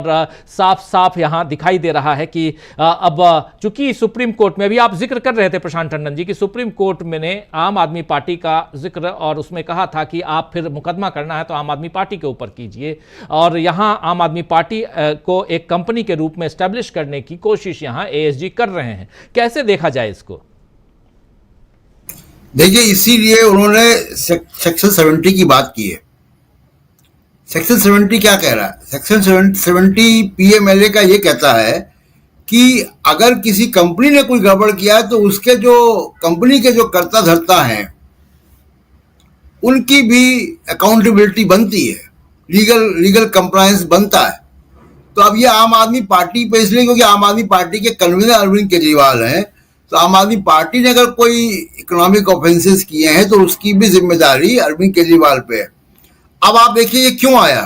साफ साफ यहां दिखाई दे रहा है कि अब चूंकि सुप्रीम कोर्ट में, अभी आप जिक्र कर रहे थे प्रशांत टंडन जी, कि सुप्रीम कोर्ट में ने आम आदमी पार्टी का जिक्र और उसमें कहा था कि आप फिर मुकदमा करना है तो आम आदमी पार्टी के ऊपर कीजिए, और यहां आम आदमी पार्टी को एक कंपनी के रूप में एस्टेब्लिश करने की कोशिश यहां एएसजी कर रहे हैं। कैसे देखा जाए इसको? देखिए, इसीलिए उन्होंने सेक्शन 70 की बात की है। सेक्शन 70 क्या कह रहा है? सेक्शन 70 पीएमएलए का ये कहता है कि अगर किसी कंपनी ने कोई गड़बड़ किया है तो उसके जो कंपनी के जो कर्ता धर्ता हैं उनकी भी अकाउंटेबिलिटी बनती है, लीगल कंप्लायंस बनता है। तो अब ये आम आदमी पार्टी पे इसलिए क्योंकि आम आदमी पार्टी के कन्वीनर अरविंद केजरीवाल हैं, तो आम आदमी पार्टी ने अगर कोई इकोनॉमिक ऑफेंसेस किए हैं तो उसकी भी जिम्मेदारी अरविंद केजरीवाल पे है। अब आप देखिए ये क्यों आया।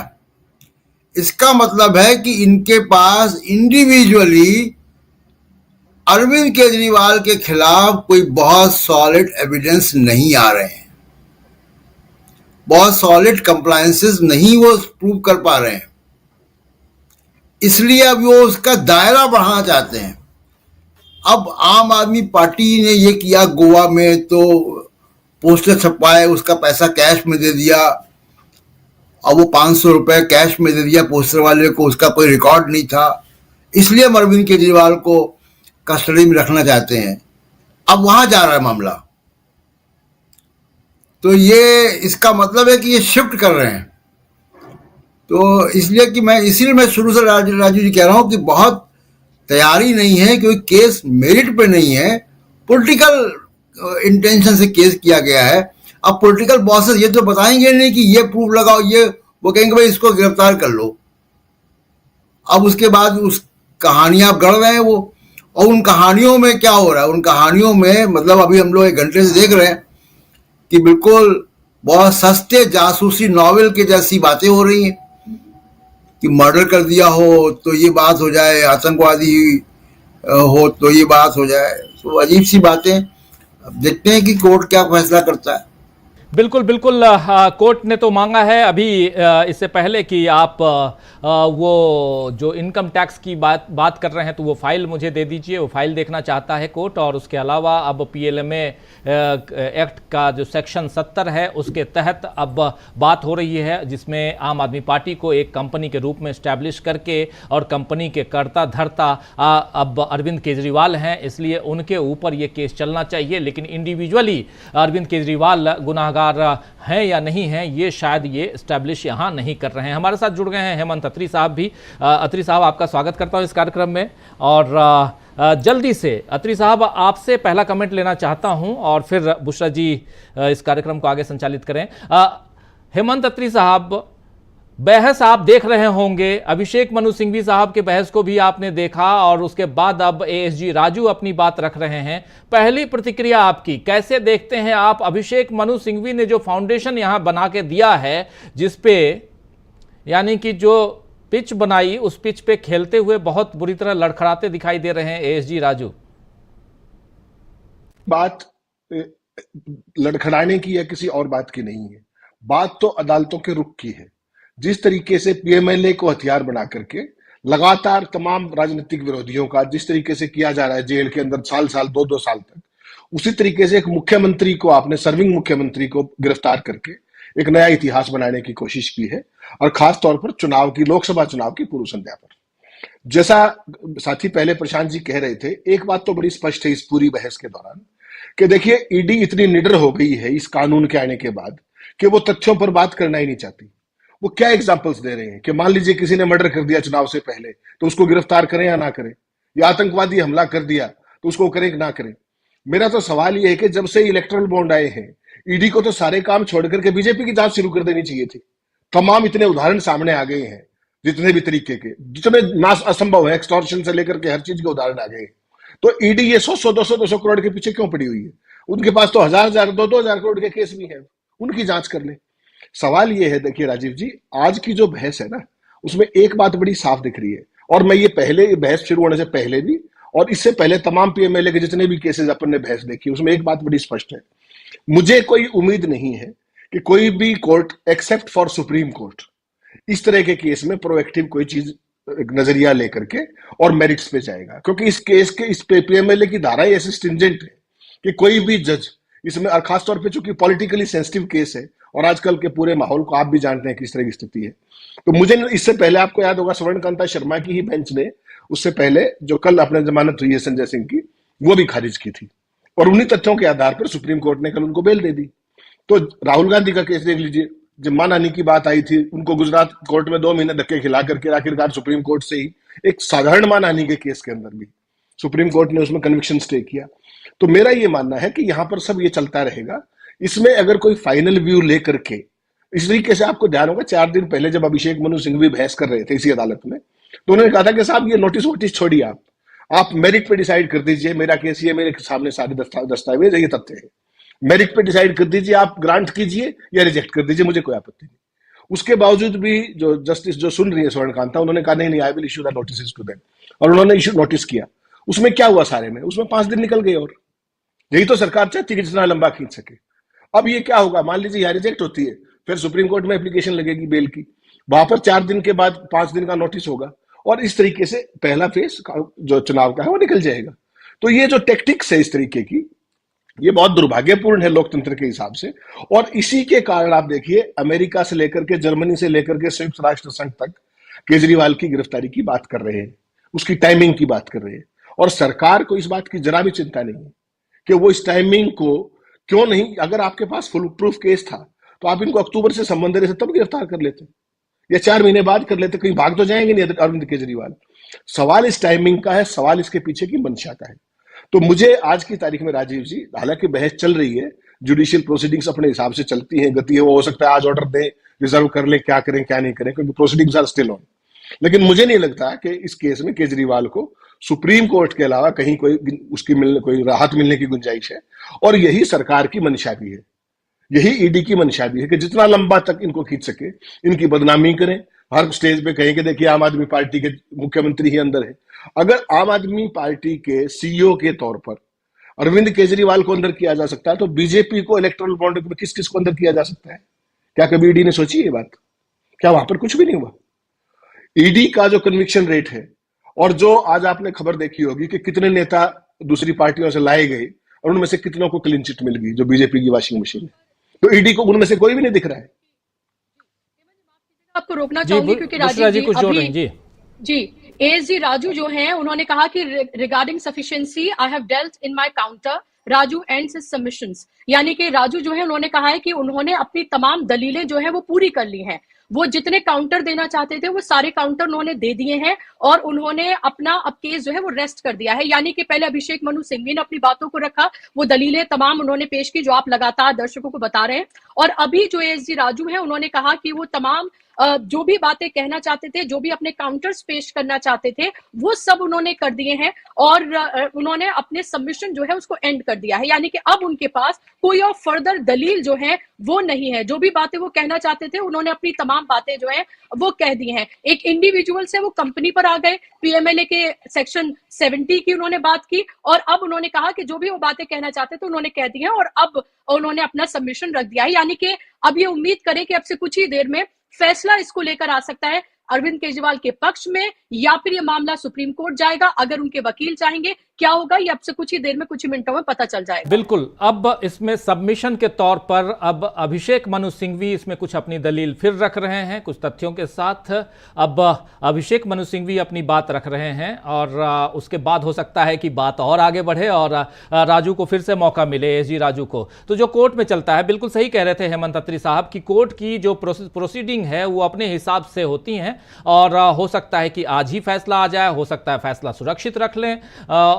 इसका मतलब है कि इनके पास इंडिविजुअली अरविंद केजरीवाल के खिलाफ कोई बहुत सॉलिड एविडेंस नहीं आ रहे हैं, बहुत सॉलिड कंप्लायंसेस नहीं वो प्रूव कर पा रहे हैं, इसलिए अब वो उसका दायरा बढ़ाना चाहते हैं। अब आम आदमी पार्टी ने ये किया गोवा में, तो पोस्टर छपवाए, उसका पैसा कैश में दे दिया। अब वो 500 रुपए कैश में दे दिया पोस्टर वाले को, उसका कोई रिकॉर्ड नहीं था, इसलिए हम अरविंद केजरीवाल को कस्टडी में रखना चाहते हैं। अब वहां जा रहा है मामला, तो ये इसका मतलब है कि ये शिफ्ट कर रहे हैं। तो इसीलिए मैं शुरू से राजू जी कह रहा हूं कि बहुत तैयारी नहीं है, क्योंकि केस मेरिट पे नहीं है, पॉलिटिकल इंटेंशन से केस किया गया है। अब पॉलिटिकल बॉसेस ये तो बताएंगे नहीं कि ये प्रूफ लगाओ, ये वो कहेंगे भाई इसको गिरफ्तार कर लो। अब उसके बाद उस कहानियां आप गढ़ रहे हैं वो, और उन कहानियों में क्या हो रहा है, उन कहानियों में मतलब अभी हम लोग 1 घंटे से देख रहे हैं कि बिल्कुल बहुत सस्ते जासूसी नॉवेल के जैसी बातें हो रही हैं कि मर्डर कर दिया हो तो ये बात हो जाए, आतंकवादी हो तो ये बात हो जाए। तो अजीब सी बातें। अब देखते हैं कि कोर्ट क्या फैसला करता है। बिल्कुल बिल्कुल, कोर्ट ने तो मांगा है अभी इससे पहले कि आप वो जो इनकम टैक्स की बात कर रहे हैं तो वो फाइल मुझे दे दीजिए, वो फाइल देखना चाहता है कोर्ट। और उसके अलावा अब पीएलएमए एक्ट का जो सेक्शन 70 है उसके तहत अब बात हो रही है, जिसमें आम आदमी पार्टी को एक कंपनी के रूप में इस्टेब्लिश करके, और कंपनी के कर्ता धर्ता अब अरविंद केजरीवाल हैं, इसलिए उनके ऊपर ये केस चलना चाहिए। लेकिन इंडिविजुअली अरविंद केजरीवाल गुनाहगार हैं या नहीं हैं, ये शायद ये एस्टैब्लिश यहां नहीं कर रहे हैं। हमारे साथ जुड़ गए हैं हेमंत अत्री साहब भी। अत्री साहब, आपका स्वागत करता हूं इस कार्यक्रम में। और जल्दी से अत्री साहब आपसे पहला कमेंट लेना चाहता हूं और फिर बुशरा जी इस कार्यक्रम को आगे संचालित करें। हेमंत अत्री साहब, बहस आप देख रहे होंगे, अभिषेक मनु सिंघवी साहब के बहस को भी आपने देखा, और उसके बाद अब एएसजी राजू अपनी बात रख रहे हैं। पहली प्रतिक्रिया आपकी, कैसे देखते हैं आप? अभिषेक मनु सिंघवी ने जो फाउंडेशन यहां बना के दिया है, जिसपे यानी कि जो पिच बनाई, उस पिच पे खेलते हुए बहुत बुरी तरह लड़खड़ाते दिखाई दे रहे हैं एएसजी राजू। बात लड़खड़ाने की या किसी और बात की नहीं है, बात तो अदालतों के रुख की है। जिस तरीके से पीएमएलए को हथियार बना करके लगातार तमाम राजनीतिक विरोधियों का जिस तरीके से किया जा रहा है जेल के अंदर साल 2-2 साल तक, उसी तरीके से एक मुख्यमंत्री को, आपने सर्विंग मुख्यमंत्री को गिरफ्तार करके एक नया इतिहास बनाने की कोशिश की है, और खास तौर पर लोकसभा चुनाव की पूर्व संध्या पर। जैसा साथी पहले प्रशांत जी कह रहे थे, एक बात तो बड़ी स्पष्ट है इस पूरी बहस के दौरान कि देखिए, ईडी इतनी निडर हो गई है इस कानून के आने के बाद कि वो तथ्यों पर बात करना ही नहीं चाहती। वो क्या एग्जाम्पल्स दे रहे हैं कि मान लीजिए किसी ने मर्डर कर दिया चुनाव से पहले, तो उसको गिरफ्तार करें या ना करें, या आतंकवादी हमला कर दिया तो उसको करें कि ना करें। मेरा तो सवाल यह है कि जब से इलेक्टोरल बॉन्ड आए हैं, ईडी को तो सारे काम छोड़ करके बीजेपी की जांच शुरू कर देनी चाहिए थी। तमाम इतने उदाहरण सामने आ गए हैं, जितने भी तरीके के, जितने नाश असंभव है, एक्सटॉर्शन से लेकर के हर चीज के उदाहरण आ गए हैं। तो ईडी ये 100-200 करोड़ के पीछे क्यों पड़ी हुई है? उनके पास तो 1000-1000, 2-2000 करोड़ के केस भी हैं, उनकी जांच कर ले। सवाल ये है, देखिए राजीव जी, आज की जो बहस है ना, उसमें एक बात बड़ी साफ दिख रही है, और मैं ये पहले बहस शुरू होने से पहले भी और इससे पहले तमाम पीएमएलए के जितने भी केसेस अपन ने बहस देखी, उसमें एक बात बड़ी स्पष्ट है। मुझे कोई उम्मीद नहीं है कि कोई भी court except for supreme court इस तरह के केस में प्रोएक्टिव कोई चीज एक नजरिया लेकर के और मेरिट्स पे जाएगा, क्योंकि इस केस के इस पे पीएमएलए की धारा ऐसे स्ट्रिंजेंट है कि कोई भी जज इसमें, और खासतौर पे चूंकि पॉलिटिकली सेंसिटिव केस है और आजकल के पूरे माहौल को आप भी जानते हैं किस तरह की स्थिति है, तो मुझे इससे पहले आपको याद होगा स्वर्णकांता शर्मा की ही बेंच ने उससे पहले जो कल अपने जमानत हुई है संजय सिंह की, वो भी खारिज की थी, और उन्हीं तथ्यों के आधार पर सुप्रीम कोर्ट ने कल उनको बेल दे दी। तो राहुल गांधी का केस देख लीजिए, जब मानहानि की बात आई थी, उनको गुजरात कोर्ट में 2 महीने धक्के खिला करके आखिरकार सुप्रीम कोर्ट से ही एक साधारण मानहानि के केस के अंदर भी सुप्रीम कोर्ट ने उसमें कन्विक्शन स्टे किया। तो मेरा ये मानना है कि यहां पर सब ये चलता रहेगा। इसमें अगर कोई फाइनल व्यू लेकर के, इस तरीके से आपको ध्यान होगा 4 दिन पहले जब अभिषेक मनु सिंघवी बहस कर रहे थे इसी अदालत में, तो उन्होंने कहा था कि साहब ये नोटिस वोटिस छोड़िए, आप मेरिट पे डिसाइड कर दीजिए, मेरा केस ये, मेरे सामने सारे दस्तावेज ये तथ्य है, मेरिट पे डिसाइड कर दीजिए, आप ग्रांट कीजिए या रिजेक्ट कर दीजिए, मुझे कोई आपत्ति नहीं। उसके बावजूद भी जो जस्टिस जो सुन रही है स्वर्णकांता, उन्होंने कहा नहीं, I will issue the notice to them, और उन्होंने इश्यू नोटिस किया। उसमें क्या हुआ सारे में, उसमें 5 दिन निकल गए, और यही तो सरकार चाहती है कि जितना लंबा खींच सके। अब ये क्या होगा, मान लीजिए यहाँ रिजेक्ट होती है, फिर सुप्रीम कोर्ट में एप्लीकेशन लगेगी बेल की, वहां पर 4 दिन के बाद 5 दिन का नोटिस होगा, और इस तरीके से पहला फेज जो चुनाव का है वो निकल जाएगा। तो ये जो टेक्टिक्स है इस तरीके की, ये बहुत दुर्भाग्यपूर्ण है लोकतंत्र के हिसाब से। और इसी के कारण आप देखिए अमेरिका से लेकर के, जर्मनी से लेकर के संयुक्त राष्ट्र संघ तक केजरीवाल की गिरफ्तारी की बात कर रहे हैं, उसकी टाइमिंग की बात कर रहे हैं, और सरकार को इस बात की जरा भी चिंता नहीं है कि वो इस टाइमिंग को क्यों नहीं, अगर आपके पास फुल प्रूफ केस था तो आप इनको अक्टूबर से संबंध रहे थे तब गिरफ्तार कर लेते, या 4 महीने बाद कर लेते, कहीं भाग तो जाएंगे नहीं अरविंद केजरीवाल। सवाल इस टाइमिंग का है, सवाल इसके पीछे की मंशा का है। तो मुझे आज की तारीख में राजीव जी, हालांकि बहस चल रही है, जुडिशियल प्रोसीडिंग्स अपने हिसाब से चलती हैं, गति है, वो हो सकता है आज ऑर्डर दें, रिजर्व कर ले, क्या करें क्या नहीं करें, क्योंकि प्रोसीडिंग्स आर स्टिल ऑन। लेकिन मुझे नहीं लगता कि इस केस में केजरीवाल को सुप्रीम कोर्ट के अलावा कहीं कोई राहत मिलने की गुंजाइश है, और यही सरकार की मंशा भी है, यही ईडी की मंशा भी है कि जितना लंबा तक इनको खींच सके, इनकी बदनामी करें, हर स्टेज पे कहें कि देखिए आम आदमी पार्टी के मुख्यमंत्री ही अंदर है। अगर आम आदमी पार्टी के सीईओ के तौर पर अरविंद केजरीवाल को अंदर किया जा सकता है, तो बीजेपी को इलेक्टोरल बॉन्ड में किस किस को अंदर किया जा सकता है? क्या कभी ईडी ने सोची ये बात? क्या वहां पर कुछ भी नहीं हुआ? ईडी का जो कन्विक्शन रेट है, और जो आज आपने खबर देखी होगी कि कितने नेता दूसरी पार्टियों से लाए गए और उनमें से कितनों को क्लीन चिट मिल गई, जो बीजेपी की वॉशिंग मशीन है, तो ईडी को उनमें से कोई भी नहीं दिख रहा है। आपको रोकना चाहूंगी क्योंकि राजीव जी एएसजी राजू जो हैं उन्होंने कहा कि regarding sufficiency I have dealt in my counter, Raju ends his submissions, यानी कि राजू जो है उन्होंने कहा है कि उन्होंने अपनी तमाम दलीलें जो है वो पूरी कर ली हैं, वो जितने काउंटर देना चाहते थे वो सारे काउंटर उन्होंने दे दिए हैं, और उन्होंने अपना अब केस जो है वो रेस्ट कर दिया है। यानी कि पहले अभिषेक मनु सिंघवी ने अपनी बातों को रखा, वो दलीलें तमाम उन्होंने पेश की जो आप लगातार दर्शकों को बता रहे हैं, और अभी जो एएसजी राजू है उन्होंने कहा कि वो तमाम जो भी बातें कहना चाहते थे, जो भी अपने काउंटर्स पेश करना चाहते थे, वो सब उन्होंने कर दिए हैं, और उन्होंने अपने सबमिशन जो है उसको एंड कर दिया है। यानी कि अब उनके पास कोई और फर्दर दलील जो है वो नहीं है, जो भी बातें वो कहना चाहते थे उन्होंने अपनी तमाम बातें जो है वो कह दी हैं। एक इंडिविजुअल से वो कंपनी पर आ गए, पीएमएलए के सेक्शन 70 की उन्होंने बात की, और अब उन्होंने कहा कि जो भी वो बातें कहना चाहते थे उन्होंने कह दी हैं, और अब उन्होंने अपना सबमिशन रख दिया है। यानी कि अब ये उम्मीद करें कि अब से कुछ ही देर में फैसला इसको लेकर आ सकता है अरविंद केजरीवाल के पक्ष में, या फिर ये मामला सुप्रीम कोर्ट जाएगा। अगर उनके वकील चाहेंगे, क्या होगा ये अब से कुछ ही देर में, कुछ ही मिनटों में पता चल जाएगा। बिल्कुल, अब इसमें सबमिशन के तौर पर अब अभिषेक मनु सिंघवी इसमें कुछ अपनी दलील फिर रख रहे हैं कुछ तथ्यों के साथ। अब अभिषेक मनु सिंघवी अपनी बात रख रहे हैं, और उसके बाद हो सकता है कि बात और आगे बढ़े और राजू को फिर से मौका मिले, एसजी राजू को। तो जो कोर्ट में चलता है, बिल्कुल सही कह रहे थे हेमंत अत्री साहब कि कोर्ट की जो प्रोसीडिंग है वो अपने हिसाब से होती हैं, और हो सकता है कि आज ही फैसला आ जाए, हो सकता है फैसला सुरक्षित रख लें,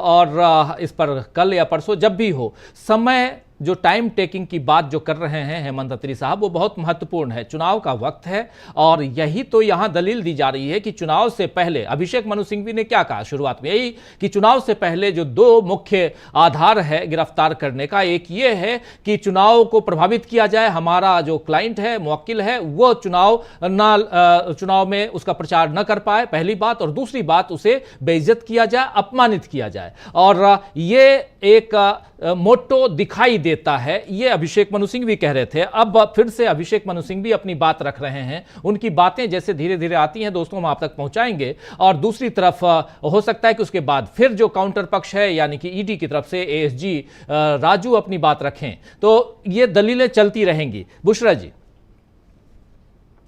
और इस पर कल या परसों जब भी हो। समय जो टाइम टेकिंग की बात जो कर रहे हैं हेमंत अत्री साहब, वो बहुत महत्वपूर्ण है। चुनाव का वक्त है, और यही तो यहां दलील दी जा रही है कि चुनाव से पहले अभिषेक मनु सिंघवी ने क्या कहा शुरुआत में, यही कि चुनाव से पहले जो 2 मुख्य आधार है गिरफ्तार करने का, एक ये है कि चुनाव को प्रभावित किया जाए, हमारा जो क्लाइंट है, मुवक्किल है, वो चुनाव में उसका प्रचार न कर पाए, पहली बात, और दूसरी बात उसे बेइज्जत किया जाए, अपमानित किया जाए। और ये एक मोटो दिखाई देता है, ये अभिषेक मनु सिंह भी कह रहे थे। अब फिर से अभिषेक मनु सिंह भी अपनी बात रख रहे हैं, उनकी बातें जैसे धीरे धीरे आती हैं दोस्तों हम आप तक पहुंचाएंगे। और दूसरी तरफ हो सकता है कि उसके बाद फिर जो काउंटर पक्ष है यानी कि ईडी की तरफ से एएसजी राजू अपनी बात रखें, तो ये दलीलें चलती रहेंगी। बुशरा जी,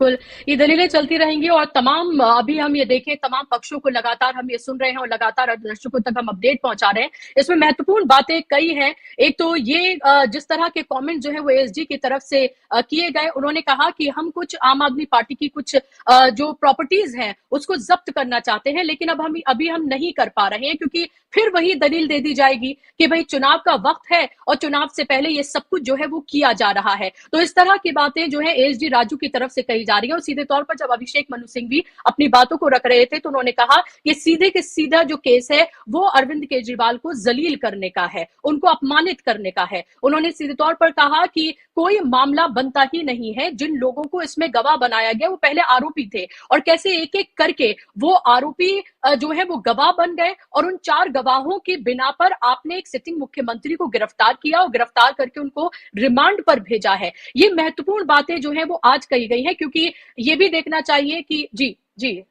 बिल्कुल, ये दलीलें चलती रहेंगी और तमाम अभी हम ये देखें तमाम पक्षों को लगातार हम ये सुन रहे हैं और लगातार दर्शकों तक हम अपडेट पहुंचा रहे हैं। इसमें महत्वपूर्ण बातें कई हैं। एक तो ये जिस तरह के कमेंट जो है वो एएसजी की तरफ से किए गए, उन्होंने कहा कि हम कुछ आम आदमी पार्टी की कुछ जो प्रॉपर्टीज हैं उसको जब्त करना चाहते हैं, लेकिन अब हम अभी नहीं कर पा रहे हैं क्योंकि फिर वही दलील दे दी जाएगी कि भाई चुनाव का वक्त है और चुनाव से पहले ये सब कुछ जो है वो किया जा रहा है। तो इस तरह की बातें जो है एएसजी राजू की तरफ से कही जा रही है। और सीधे तौर पर जब अभिषेक मनु सिंह भी अपनी बातों को रख रहे थे तो उन्होंने कहा कि सीधे के सीधा जो केस है वो अरविंद केजरीवाल को जलील करने का है, उनको अपमानित करने का है। उन्होंने सीधे तौर पर कहा कि कोई मामला बनता ही नहीं है, जिन लोगों को इसमें गवाह बनाया गया वो पहले आरोपी थे और कैसे एक एक करके वो आरोपी जो है वो गवाह बन गए और उन 4 गवाहों के बिना पर आपने एक सिटिंग मुख्यमंत्री को गिरफ्तार किया और गिरफ्तार करके उनको रिमांड पर भेजा है। ये महत्वपूर्ण बातें जो है वो आज कही गई है क्योंकि ये भी देखना चाहिए कि जी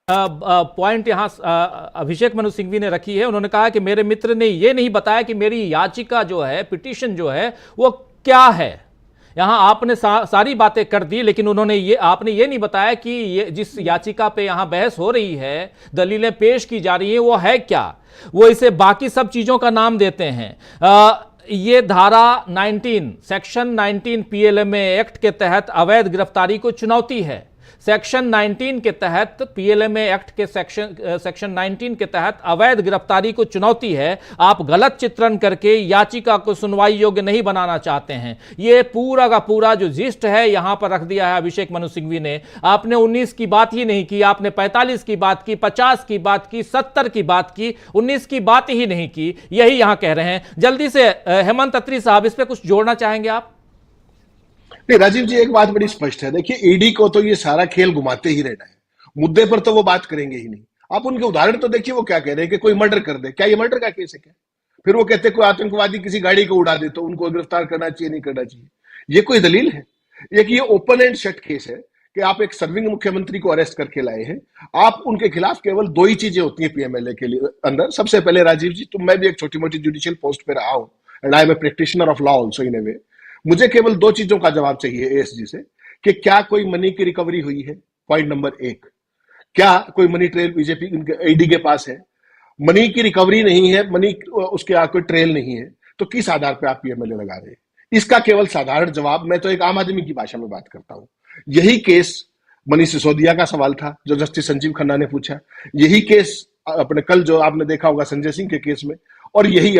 पॉइंट यहां अभिषेक मनु सिंघवी ने रखी है। उन्होंने कहा कि मेरे मित्र ने यह नहीं बताया कि मेरी याचिका जो है, पिटीशन जो है वो क्या है। यहां आपने सारी बातें कर दी, लेकिन आपने ये नहीं बताया कि ये जिस याचिका पे यहां बहस हो रही है, दलीलें पेश की जा रही है, वो है क्या। वो इसे बाकी सब चीजों का नाम देते हैं। ये धारा 19 सेक्शन 19 पीएलएमए एक्ट के तहत अवैध गिरफ्तारी को चुनौती है। सेक्शन 19 के तहत पीएलएमए एक्ट के सेक्शन 19 के तहत अवैध गिरफ्तारी को चुनौती है। आप गलत चित्रण करके याचिका को सुनवाई योग्य नहीं बनाना चाहते हैं। ये पूरा का पूरा जो जिस्ट है यहां पर रख दिया है अभिषेक मनु सिंघवी ने। आपने 19 की बात ही नहीं की, आपने 45 की बात की, 50 की बात की, 70 की बात की, 19 की बात ही नहीं की। यही यहां कह रहे हैं। जल्दी से हेमंत अत्री साहब, इस पर कुछ जोड़ना चाहेंगे आप? नहीं राजीव जी, एक बात बड़ी स्पष्ट है। देखिए, ईडी को तो ये सारा खेल घुमाते ही रहना है, मुद्दे पर तो वो बात करेंगे ही नहीं। आप उनके उदाहरण तो देखिए, वो क्या कह रहे हैं कि कोई मर्डर कर दे। क्या ये मर्डर का केस है क्या? फिर वो कहते हैं कोई आतंकवादी किसी गाड़ी को उड़ा दे तो उनको गिरफ्तार करना चाहिए, नहीं करना चाहिए। ये कोई दलील है? एक ये ओपन एंड शट केस है कि आप एक सर्विंग मुख्यमंत्री को अरेस्ट करके लाए हैं। आप उनके खिलाफ केवल 2 ही चीजें होती है पीएमएलए के लिए अंदर। सबसे पहले राजीव जी, तो मैं भी एक छोटी मोटी जुडिशियल पोस्ट पे रहा हूं and I am a practitioner of law also in a way. मुझे केवल 2 चीजों का जवाब चाहिए एएसजी से कि क्या कोई मनी की रिकवरी हुई है, पॉइंट नंबर 1। क्या कोई मनी ट्रेल बीजेपी ईडी के पास है? मनी की रिकवरी नहीं है, मनी उसके कोई ट्रेल नहीं है, तो किस आधार पे आप पीएमएलए लगा रहे हैं? इसका केवल साधारण जवाब, मैं तो एक आम आदमी की भाषा में बात करता हूं। यही केस मनीष सिसोदिया का सवाल था जो जस्टिस संजीव खन्ना ने पूछा। यही केस अपने कल जो आपने देखा होगा संजय सिंह के केस में, और यही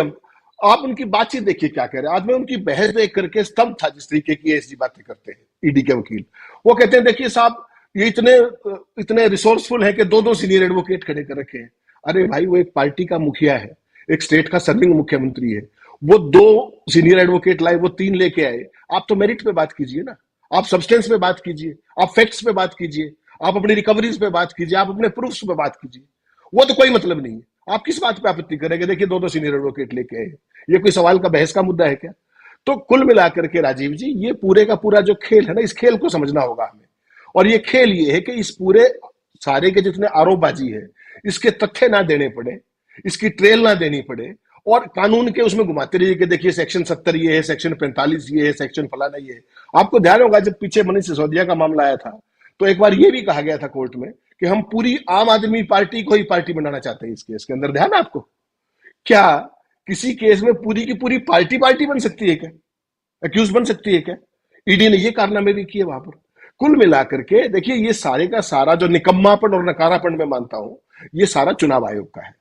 आप उनकी बातचीत देखिए क्या कह रहे हैं। आज मैं उनकी बहस देख करके स्तंभ था जिस तरीके की एएसजी बातें करते हैं ईडी के वकील। वो कहते हैं देखिए साहब, ये इतने रिसोर्सफुल है कि 2-2 सीनियर एडवोकेट खड़े कर रखे हैं। अरे भाई, वो एक पार्टी का मुखिया है, एक स्टेट का सर्विंग मुख्यमंत्री है। वो 2 सीनियर एडवोकेट लाए, वो 3 लेके आए। आप तो मेरिट पे बात कीजिए ना, आप सब्सटेंस पे बात कीजिए, आप फैक्ट्स पे बात कीजिए, आप अपनी रिकवरीज पे बात कीजिए, आप अपने प्रूफ्स पे बात कीजिए। वो तो कोई मतलब नहीं है। आप किस बात पे आपत्ति करेंगे? देखिए 2-2 सीनियर एडवोकेट लेके आए, ये कोई सवाल का बहस का मुद्दा है क्या? तो कुल मिलाकर के राजीव जी, ये पूरे का पूरा जो खेल है ना, इस खेल को समझना होगा हमें। और ये खेल ये है कि इस पूरे सारे के जितने आरोपबाजी है, इसके तथ्य ना देने पड़े, इसकी ट्रेल ना देनी पड़े, और कानून के उसमें घुमाते रहिए कि देखिए सेक्शन 70 ये है, सेक्शन 45 ये है, सेक्शन फलाना ये है। आपको ध्यान होगा जब पीछे मनीष सिसोदिया का मामला आया था तो एक बार ये भी कहा गया था कोर्ट में कि हम पूरी आम आदमी पार्टी को ही पार्टी बनाना चाहते हैं इस केस के अंदर। ध्यान है आपको? क्या किसी केस में पूरी की पूरी पार्टी बन सकती है क्या? अक्यूज बन सकती है क्या? ईडी ने ये कारनामे भी किए वहां पर। कुल मिलाकर के देखिए, ये सारे का सारा जो निकम्मापन और नकारापन मैं मानता हूं, ये सारा चुनाव आयोग का है।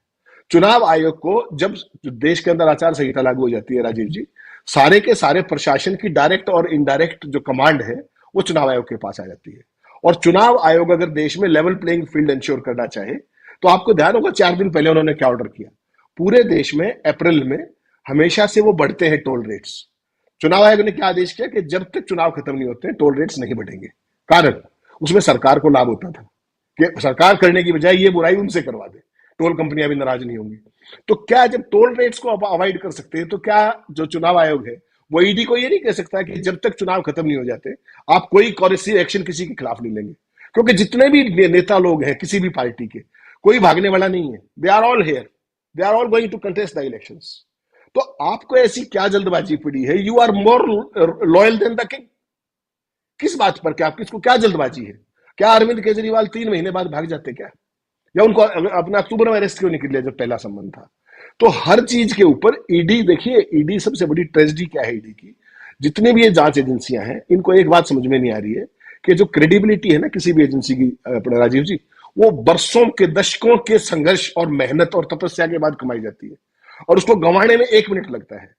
चुनाव आयोग को जब देश के अंदर आचार संहिता लागू हो जाती है राजीव जी, सारे के सारे प्रशासन की डायरेक्ट और इनडायरेक्ट जो कमांड है वो चुनाव आयोग के पास आ जाती है। और चुनाव आयोग अगर देश में लेवल प्लेइंग फील्ड इंश्योर करना चाहे तो आपको ध्यान होगा 4 दिन पहले उन्होंने क्या ऑर्डर किया। पूरे देश में अप्रैल में हमेशा से वो बढ़ते हैं टोल रेट्स। चुनाव आयोग ने क्या आदेश किया कि जब तक चुनाव खत्म नहीं होते टोल रेट्स नहीं बढ़ेंगे। कारण उसमें सरकार को लाभ होता था कि सरकार करने की बजाय ये बुराई उनसे करवा दे। टोल कंपनियां भी नाराज नहीं होंगी। तो क्या जब टोल रेट्स को अवॉइड कर सकते हैं, तो क्या जो चुनाव आयोग है वो ईडी को ये नहीं कह सकता कि जब तक चुनाव खत्म नहीं हो जाते आप कोई कॉरेसिव एक्शन किसी के खिलाफ नहीं लेंगे? क्योंकि जितने भी नेता लोग हैं किसी भी पार्टी के, कोई भागने वाला नहीं है। They are all here, they are all going to contest the elections. तो आपको ऐसी क्या जल्दबाजी पड़ी है? You are more loyal than the king. किस बात पर, क्या किसको क्या जल्दबाजी है? क्या अरविंद केजरीवाल 3 महीने बाद भाग जाते क्या? या उनको अपना अक्टूबर में अरेस्ट क्यों नहीं कर लिया जब पहला संबंध था? तो हर चीज के ऊपर ईडी, देखिए ईडी सबसे बड़ी ट्रेजेडी क्या है ईडी की, जितनी भी ये जांच एजेंसियां हैं इनको एक बात समझ में नहीं आ रही है कि जो क्रेडिबिलिटी है ना किसी भी एजेंसी की, अपने राजीव जी, वो बरसों के दशकों के संघर्ष और मेहनत और तपस्या के बाद कमाई जाती है, और उसको गंवाने में 1 मिनट लगता है।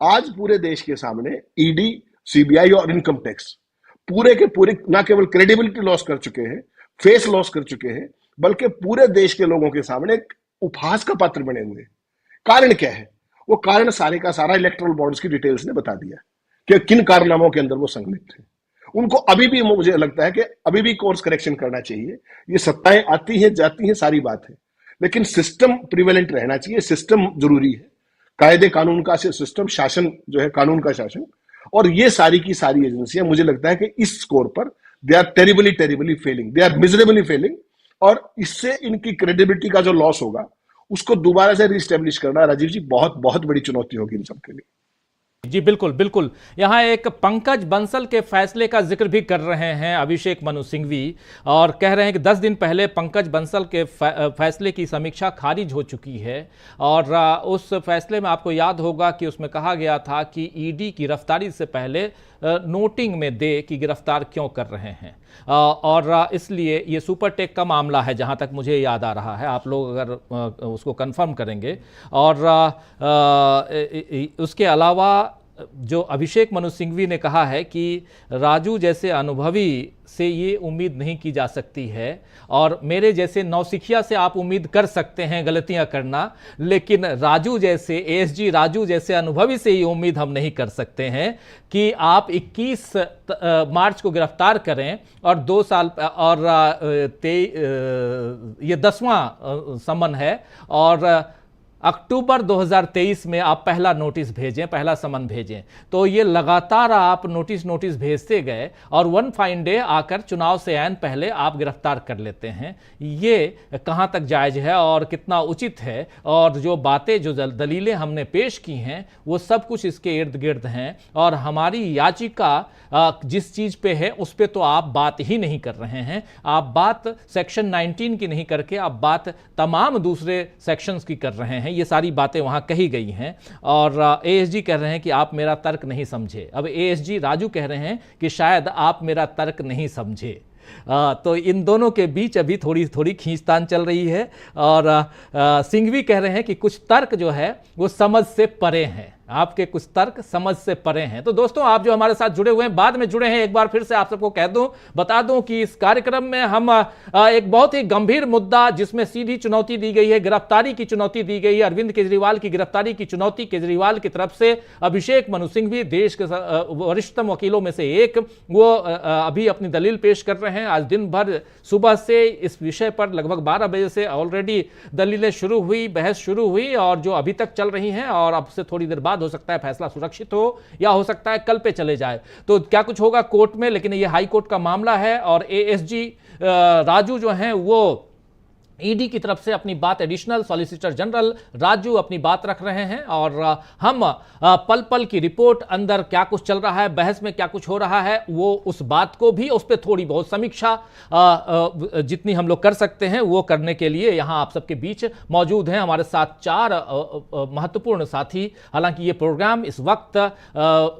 आज पूरे देश के सामने ईडी, सीबीआई और इनकम टैक्स पूरे के पूरे ना केवल क्रेडिबिलिटी लॉस कर चुके हैं, फेस लॉस कर चुके हैं, बल्कि पूरे देश के लोगों के सामने एक उपहास का पात्र बने हुए हैं। कारण क्या है? वो कारण सारे का सारा इलेक्टोरल बॉन्ड्स की डिटेल्स ने बता दिया कि किन कारनामों के अंदर वो संलिप्त थे। उनको अभी भी, मुझे लगता है कि अभी भी कोर्स करेक्शन करना चाहिए। ये सत्ताएं आती हैं जाती हैं, सारी बात है, लेकिन सिस्टम प्रिवेलेंट रहना चाहिए। सिस्टम जरूरी है, कायदे कानून का सिस्टम, शासन जो है, कानून का शासन। और ये सारी की सारी एजेंसियां, मुझे लगता है कि इस स्कोर पर they are terribly failing, they are miserably failing. और इससे इनकी क्रेडिबिलिटी का जो लॉस होगा उसको दोबारा से रिस्टेब्लिश करना, राजीव जी, बहुत बहुत बड़ी चुनौती होगी इन सबके लिए। जी बिल्कुल बिल्कुल। यहाँ एक पंकज बंसल के फैसले का जिक्र भी कर रहे हैं अभिषेक मनु सिंघवी, और कह रहे हैं कि 10 दिन पहले पंकज बंसल के फैसले की समीक्षा खारिज हो चुकी है। और उस फैसले में आपको याद होगा कि उसमें कहा गया था कि ईडी की गिरफ्तारी से पहले नोटिंग में दे कि गिरफ्तार क्यों कर रहे हैं, और इसलिए ये सुपर टेक का मामला है जहां तक मुझे याद आ रहा है। आप लोग अगर उसको कंफर्म करेंगे। और उसके अलावा जो अभिषेक मनु सिंघवी ने कहा है कि राजू जैसे अनुभवी से ये उम्मीद नहीं की जा सकती है, और मेरे जैसे नौसिखिया से आप उम्मीद कर सकते हैं गलतियां करना, लेकिन राजू जैसे, एएसजी राजू जैसे अनुभवी से ये उम्मीद हम नहीं कर सकते हैं कि आप 21 मार्च को गिरफ्तार करें और 2 साल और ये 10वां समन है, और अक्टूबर 2023 में आप पहला नोटिस भेजें, पहला समन भेजें। तो ये लगातार आप नोटिस भेजते गए, और वन फाइन डे आकर चुनाव से ऐन पहले आप गिरफ्तार कर लेते हैं। ये कहां तक जायज है और कितना उचित है? और जो बातें, जो दलीलें हमने पेश की हैं, वो सब कुछ इसके इर्द गिर्द हैं। और हमारी याचिका जिस चीज पे है उस पे तो आप बात ही नहीं कर रहे हैं। आप बात सेक्शन 19 की नहीं करके आप बात तमाम दूसरे सेक्शंस की कर रहे हैं। ये सारी बातें वहां कही गई हैं, और एएसजी कह रहे हैं कि आप मेरा तर्क नहीं समझे। अब एएसजी राजू कह रहे हैं कि शायद आप मेरा तर्क नहीं समझे। तो इन दोनों के बीच अभी थोड़ी थोड़ी खींचतान चल रही है, और सिंघवी कह रहे हैं कि कुछ तर्क जो है वो समझ से परे हैं, आपके कुछ तर्क समझ से परे हैं। तो दोस्तों, आप जो हमारे साथ जुड़े हुए हैं, बाद में जुड़े हैं, एक बार फिर से आप सबको कह दूं, बता दूं कि इस कार्यक्रम में हम एक बहुत ही गंभीर मुद्दा, जिसमें सीधी चुनौती दी गई है, गिरफ्तारी की चुनौती दी गई है, अरविंद केजरीवाल की गिरफ्तारी की चुनौती केजरीवाल की तरफ से अभिषेक मनु सिंघवी, देश के वरिष्ठतम वकीलों में से एक, वो अभी अपनी दलील पेश कर रहे हैं। आज दिन भर सुबह से इस विषय पर लगभग 12 बजे से ऑलरेडी दलीलें शुरू हुई, बहस शुरू हुई, और जो अभी तक चल रही हैं, और अब से थोड़ी देर बाद हो सकता है फैसला सुरक्षित हो, या हो सकता है कल पे चले जाए। तो क्या कुछ होगा कोर्ट में, लेकिन ये हाई कोर्ट का मामला है। और एएसजी राजू जो हैं वो ईडी की तरफ से अपनी बात, एडिशनल सॉलिसिटर जनरल राजू अपनी बात रख रहे हैं, और हम पल पल की रिपोर्ट, अंदर क्या कुछ चल रहा है, बहस में क्या कुछ हो रहा है, वो उस बात को भी, उस पर थोड़ी बहुत समीक्षा जितनी हम लोग कर सकते हैं वो करने के लिए यहां आप सबके बीच मौजूद हैं। हमारे साथ 4 महत्वपूर्ण साथी। हालांकि ये प्रोग्राम इस वक्त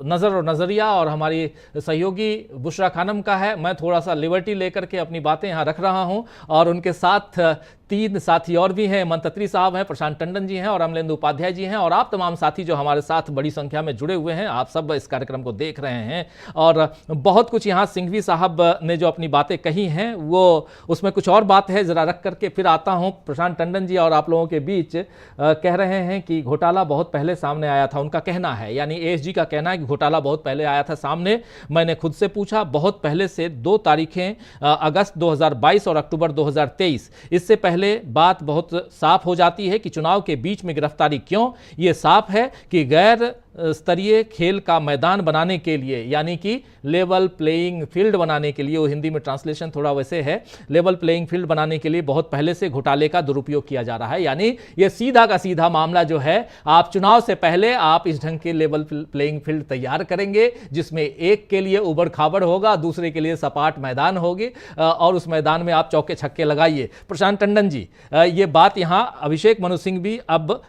नजर और नजरिया और हमारी सहयोगी बुशरा खानम का है। मैं थोड़ा सा लिबर्टी लेकर के अपनी बातें यहां रख रहा हूं, और उनके साथ 3 साथी और भी हैं। मंतत्री साहब हैं, प्रशांत टंडन जी हैं, और अमलेंदु उपाध्याय जी हैं, और आप तमाम साथी जो हमारे साथ बड़ी संख्या में जुड़े हुए हैं, आप सब इस कार्यक्रम को देख रहे हैं। और बहुत कुछ यहाँ सिंघवी साहब ने जो अपनी बातें कही हैं, वो उसमें कुछ और बात है, जरा रख करके फिर आता हूँ प्रशांत टंडन जी और आप लोगों के बीच। कह रहे हैं कि घोटाला बहुत पहले सामने आया था, उनका कहना है, यानी एएसजी का कहना है कि घोटाला बहुत पहले आया था सामने। मैंने खुद से पूछा, बहुत पहले से 2 तारीखें, अगस्त 2022 और अक्टूबर 2023, इससे पहले पहले बात बहुत साफ हो जाती है कि चुनाव के बीच में गिरफ्तारी क्यों। ये साफ है कि गैर स्तरीय खेल का मैदान बनाने के लिए, यानी कि लेवल प्लेइंग फील्ड बनाने के लिए, वो हिंदी में ट्रांसलेशन थोड़ा वैसे है, लेवल प्लेइंग फील्ड बनाने के लिए बहुत पहले से घोटाले का दुरुपयोग किया जा रहा है। यानी ये सीधा का सीधा मामला जो है, आप चुनाव से पहले आप इस ढंग के लेवल प्लेइंग फील्ड तैयार करेंगे जिसमें एक के लिए उबड़ खाबड़ होगा, दूसरे के लिए सपाट मैदान होगी और उस मैदान में आप चौके छक्के लगाइए। प्रशांत टंडन जी, ये बात यहां अभिषेक मनु सिंह भी अब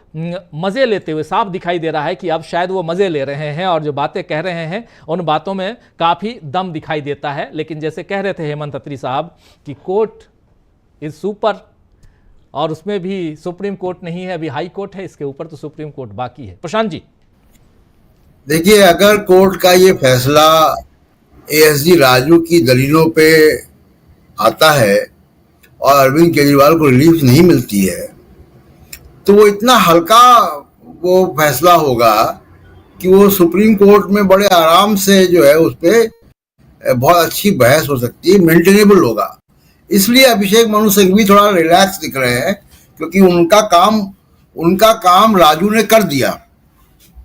मजे लेते हुए साफ दिखाई दे रहा है कि अब शायद वो मजे ले रहे हैं और जो बातें कह रहे हैं उन बातों में काफी दम दिखाई देता है। लेकिन जैसे कह रहे थे हेमंत अत्री साहब कि कोर्ट इज सुपर, और उसमें भी सुप्रीम कोर्ट नहीं है, अभी हाई कोर्ट है, इसके ऊपर तो सुप्रीम कोर्ट बाकी है। प्रशांत जी, देखिए, अगर कोर्ट का ये फैसला एएसजी राजू की दलीलों पे आता है और अरविंद केजरीवाल को रिलीफ नहीं मिलती है, तो वो इतना हल्का वो फैसला होगा कि वो सुप्रीम कोर्ट में बड़े आराम से जो है उस पर बहुत अच्छी बहस हो सकती है, मेंटेनेबल होगा। इसलिए अभिषेक मनु सिंह भी थोड़ा रिलैक्स दिख रहे हैं, क्योंकि उनका काम राजू ने कर दिया,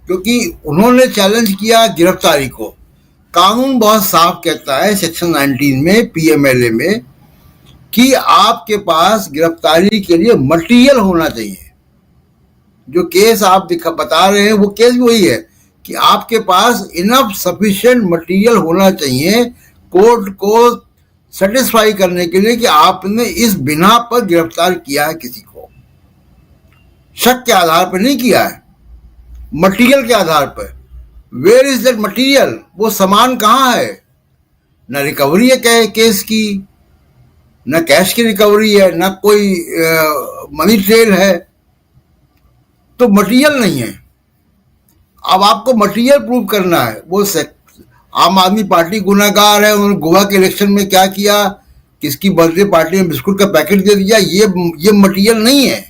क्योंकि उन्होंने चैलेंज किया गिरफ्तारी को। कानून बहुत साफ कहता है सेक्शन 19 में पीएमएलए में कि आपके पास गिरफ्तारी के लिए मटेरियल होना चाहिए। जो केस आप बता रहे हैं वो केस भी वही है कि आपके पास इनफ सफिशिएंट मटेरियल होना चाहिए कोर्ट को सेटिस्फाई करने के लिए कि आपने इस बिना पर गिरफ्तार किया है किसी को। शक के आधार पर नहीं किया है, मटेरियल के आधार पर। Where is that material? वो सामान कहाँ है? न रिकवरी है केस की, न कैश की रिकवरी है, न कोई मनी ट्रेल है, तो मटेरियल नहीं है। अब आपको मटेरियल प्रूव करना है। वो आम आदमी पार्टी गुनाहगार है, उन्होंने गोवा के इलेक्शन में क्या किया, किसकी बर्थडे पार्टी में बिस्कुट का पैकेट दे दिया, ये मटेरियल नहीं है।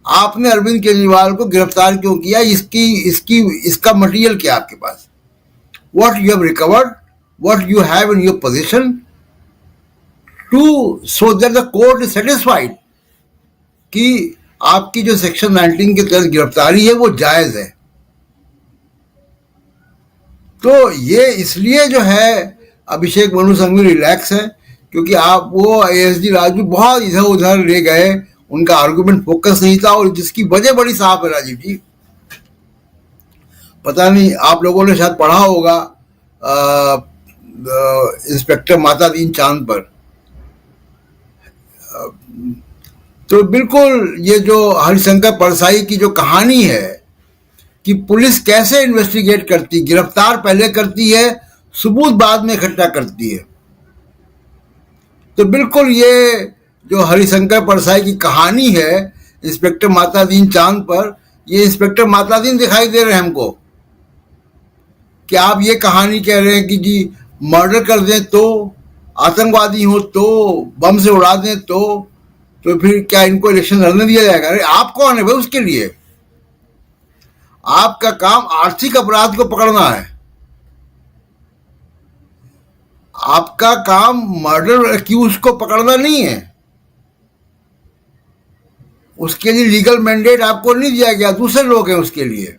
आपने अरविंद केजरीवाल को गिरफ्तार क्यों किया, इसका मटेरियल क्या आपके पास? What you have recovered, what you have in your position to so that the court is satisfied कि आपकी जो सेक्शन 19 के तहत गिरफ्तारी है वो जायज है। तो ये इसलिए जो है अभिषेक मनु सिंह रिलैक्स है, क्योंकि आप वो एएसजी राजू बहुत इधर उधर ले गए, उनका आर्गुमेंट फोकस नहीं था, और जिसकी वजह बड़ी साफ है राजीव जी। पता नहीं आप लोगों ने शायद पढ़ा होगा इंस्पेक्टर माता दीन चांद पर, तो बिल्कुल ये जो हरिशंकर परसाई की जो कहानी है कि पुलिस कैसे इन्वेस्टिगेट करती, गिरफ्तार पहले करती है, सबूत बाद में इकट्ठा करती है, तो बिल्कुल ये जो हरिशंकर परसाई की कहानी है इंस्पेक्टर माता दीन चांद पर, ये इंस्पेक्टर माता दीन दिखाई दे रहे हैं हमको। कि आप ये कहानी कह रहे हैं कि जी मर्डर कर दें तो, आतंकवादी हो तो, बम से उड़ा दें तो फिर क्या इनको इलेक्शन लड़ने दिया जाएगा? अरे आप कौन है भाई उसके लिए? आपका काम आर्थिक अपराध को पकड़ना है, आपका काम मर्डर एक्यूज को पकड़ना नहीं है। उसके लिए लीगल मैंडेट आपको नहीं दिया गया, दूसरे लोग हैं उसके लिए।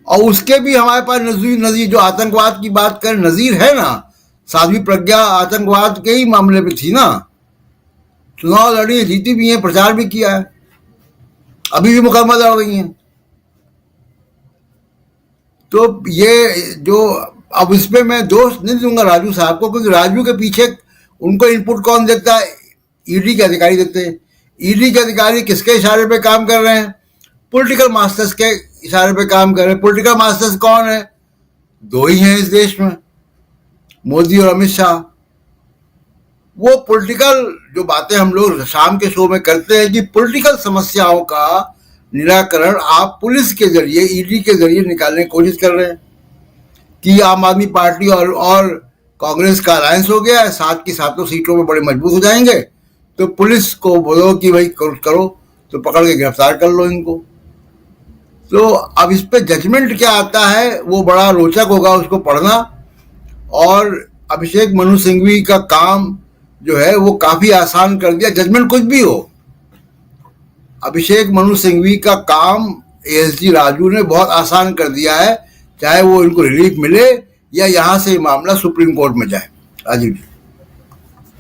और उसके भी हमारे पास नजीर जो आतंकवाद की बात करें, नजीर है ना, साध्वी प्रज्ञा आतंकवाद के ही मामले में थी ना, चुनाव लड़ी है, जीती भी है, प्रचार भी किया है, अभी भी मुकदमा लड़ रही हैं। तो ये जो अब इसमें मैं दोष नहीं दूंगा राजू साहब को, क्योंकि राजू के पीछे उनको इनपुट कौन देता है? ईडी के अधिकारी देते हैं। ईडी के अधिकारी किसके इशारे पे काम कर रहे हैं? पॉलिटिकल मास्टर्स के इशारे पे काम कर रहे हैं। पॉलिटिकल मास्टर्स कौन है? दो ही हैं इस देश में, मोदी और अमित शाह। वो पॉलिटिकल जो बातें हम लोग शाम के शो में करते हैं कि पॉलिटिकल समस्याओं का निराकरण आप पुलिस के जरिए, ईडी के जरिए निकालने की कोशिश कर रहे हैं कि आम आदमी पार्टी और कांग्रेस का अलायंस हो गया है, 7 की 7 सीटों में बड़े मजबूत हो जाएंगे, तो पुलिस को बोलो कि भाई करो, तो पकड़ के गिरफ्तार कर लो इनको। तो अब इस पे जजमेंट क्या आता है वो बड़ा रोचक होगा उसको पढ़ना। और अभिषेक मनु सिंघवी का काम जो है वो काफी आसान कर दिया, जजमेंट कुछ भी हो। अभिषेक मनु सिंघवी का काम एएसजी राजू ने बहुत आसान कर दिया है, चाहे वो इनको रिलीफ मिले या यहां से मामला सुप्रीम कोर्ट में जाए। राजीव जी,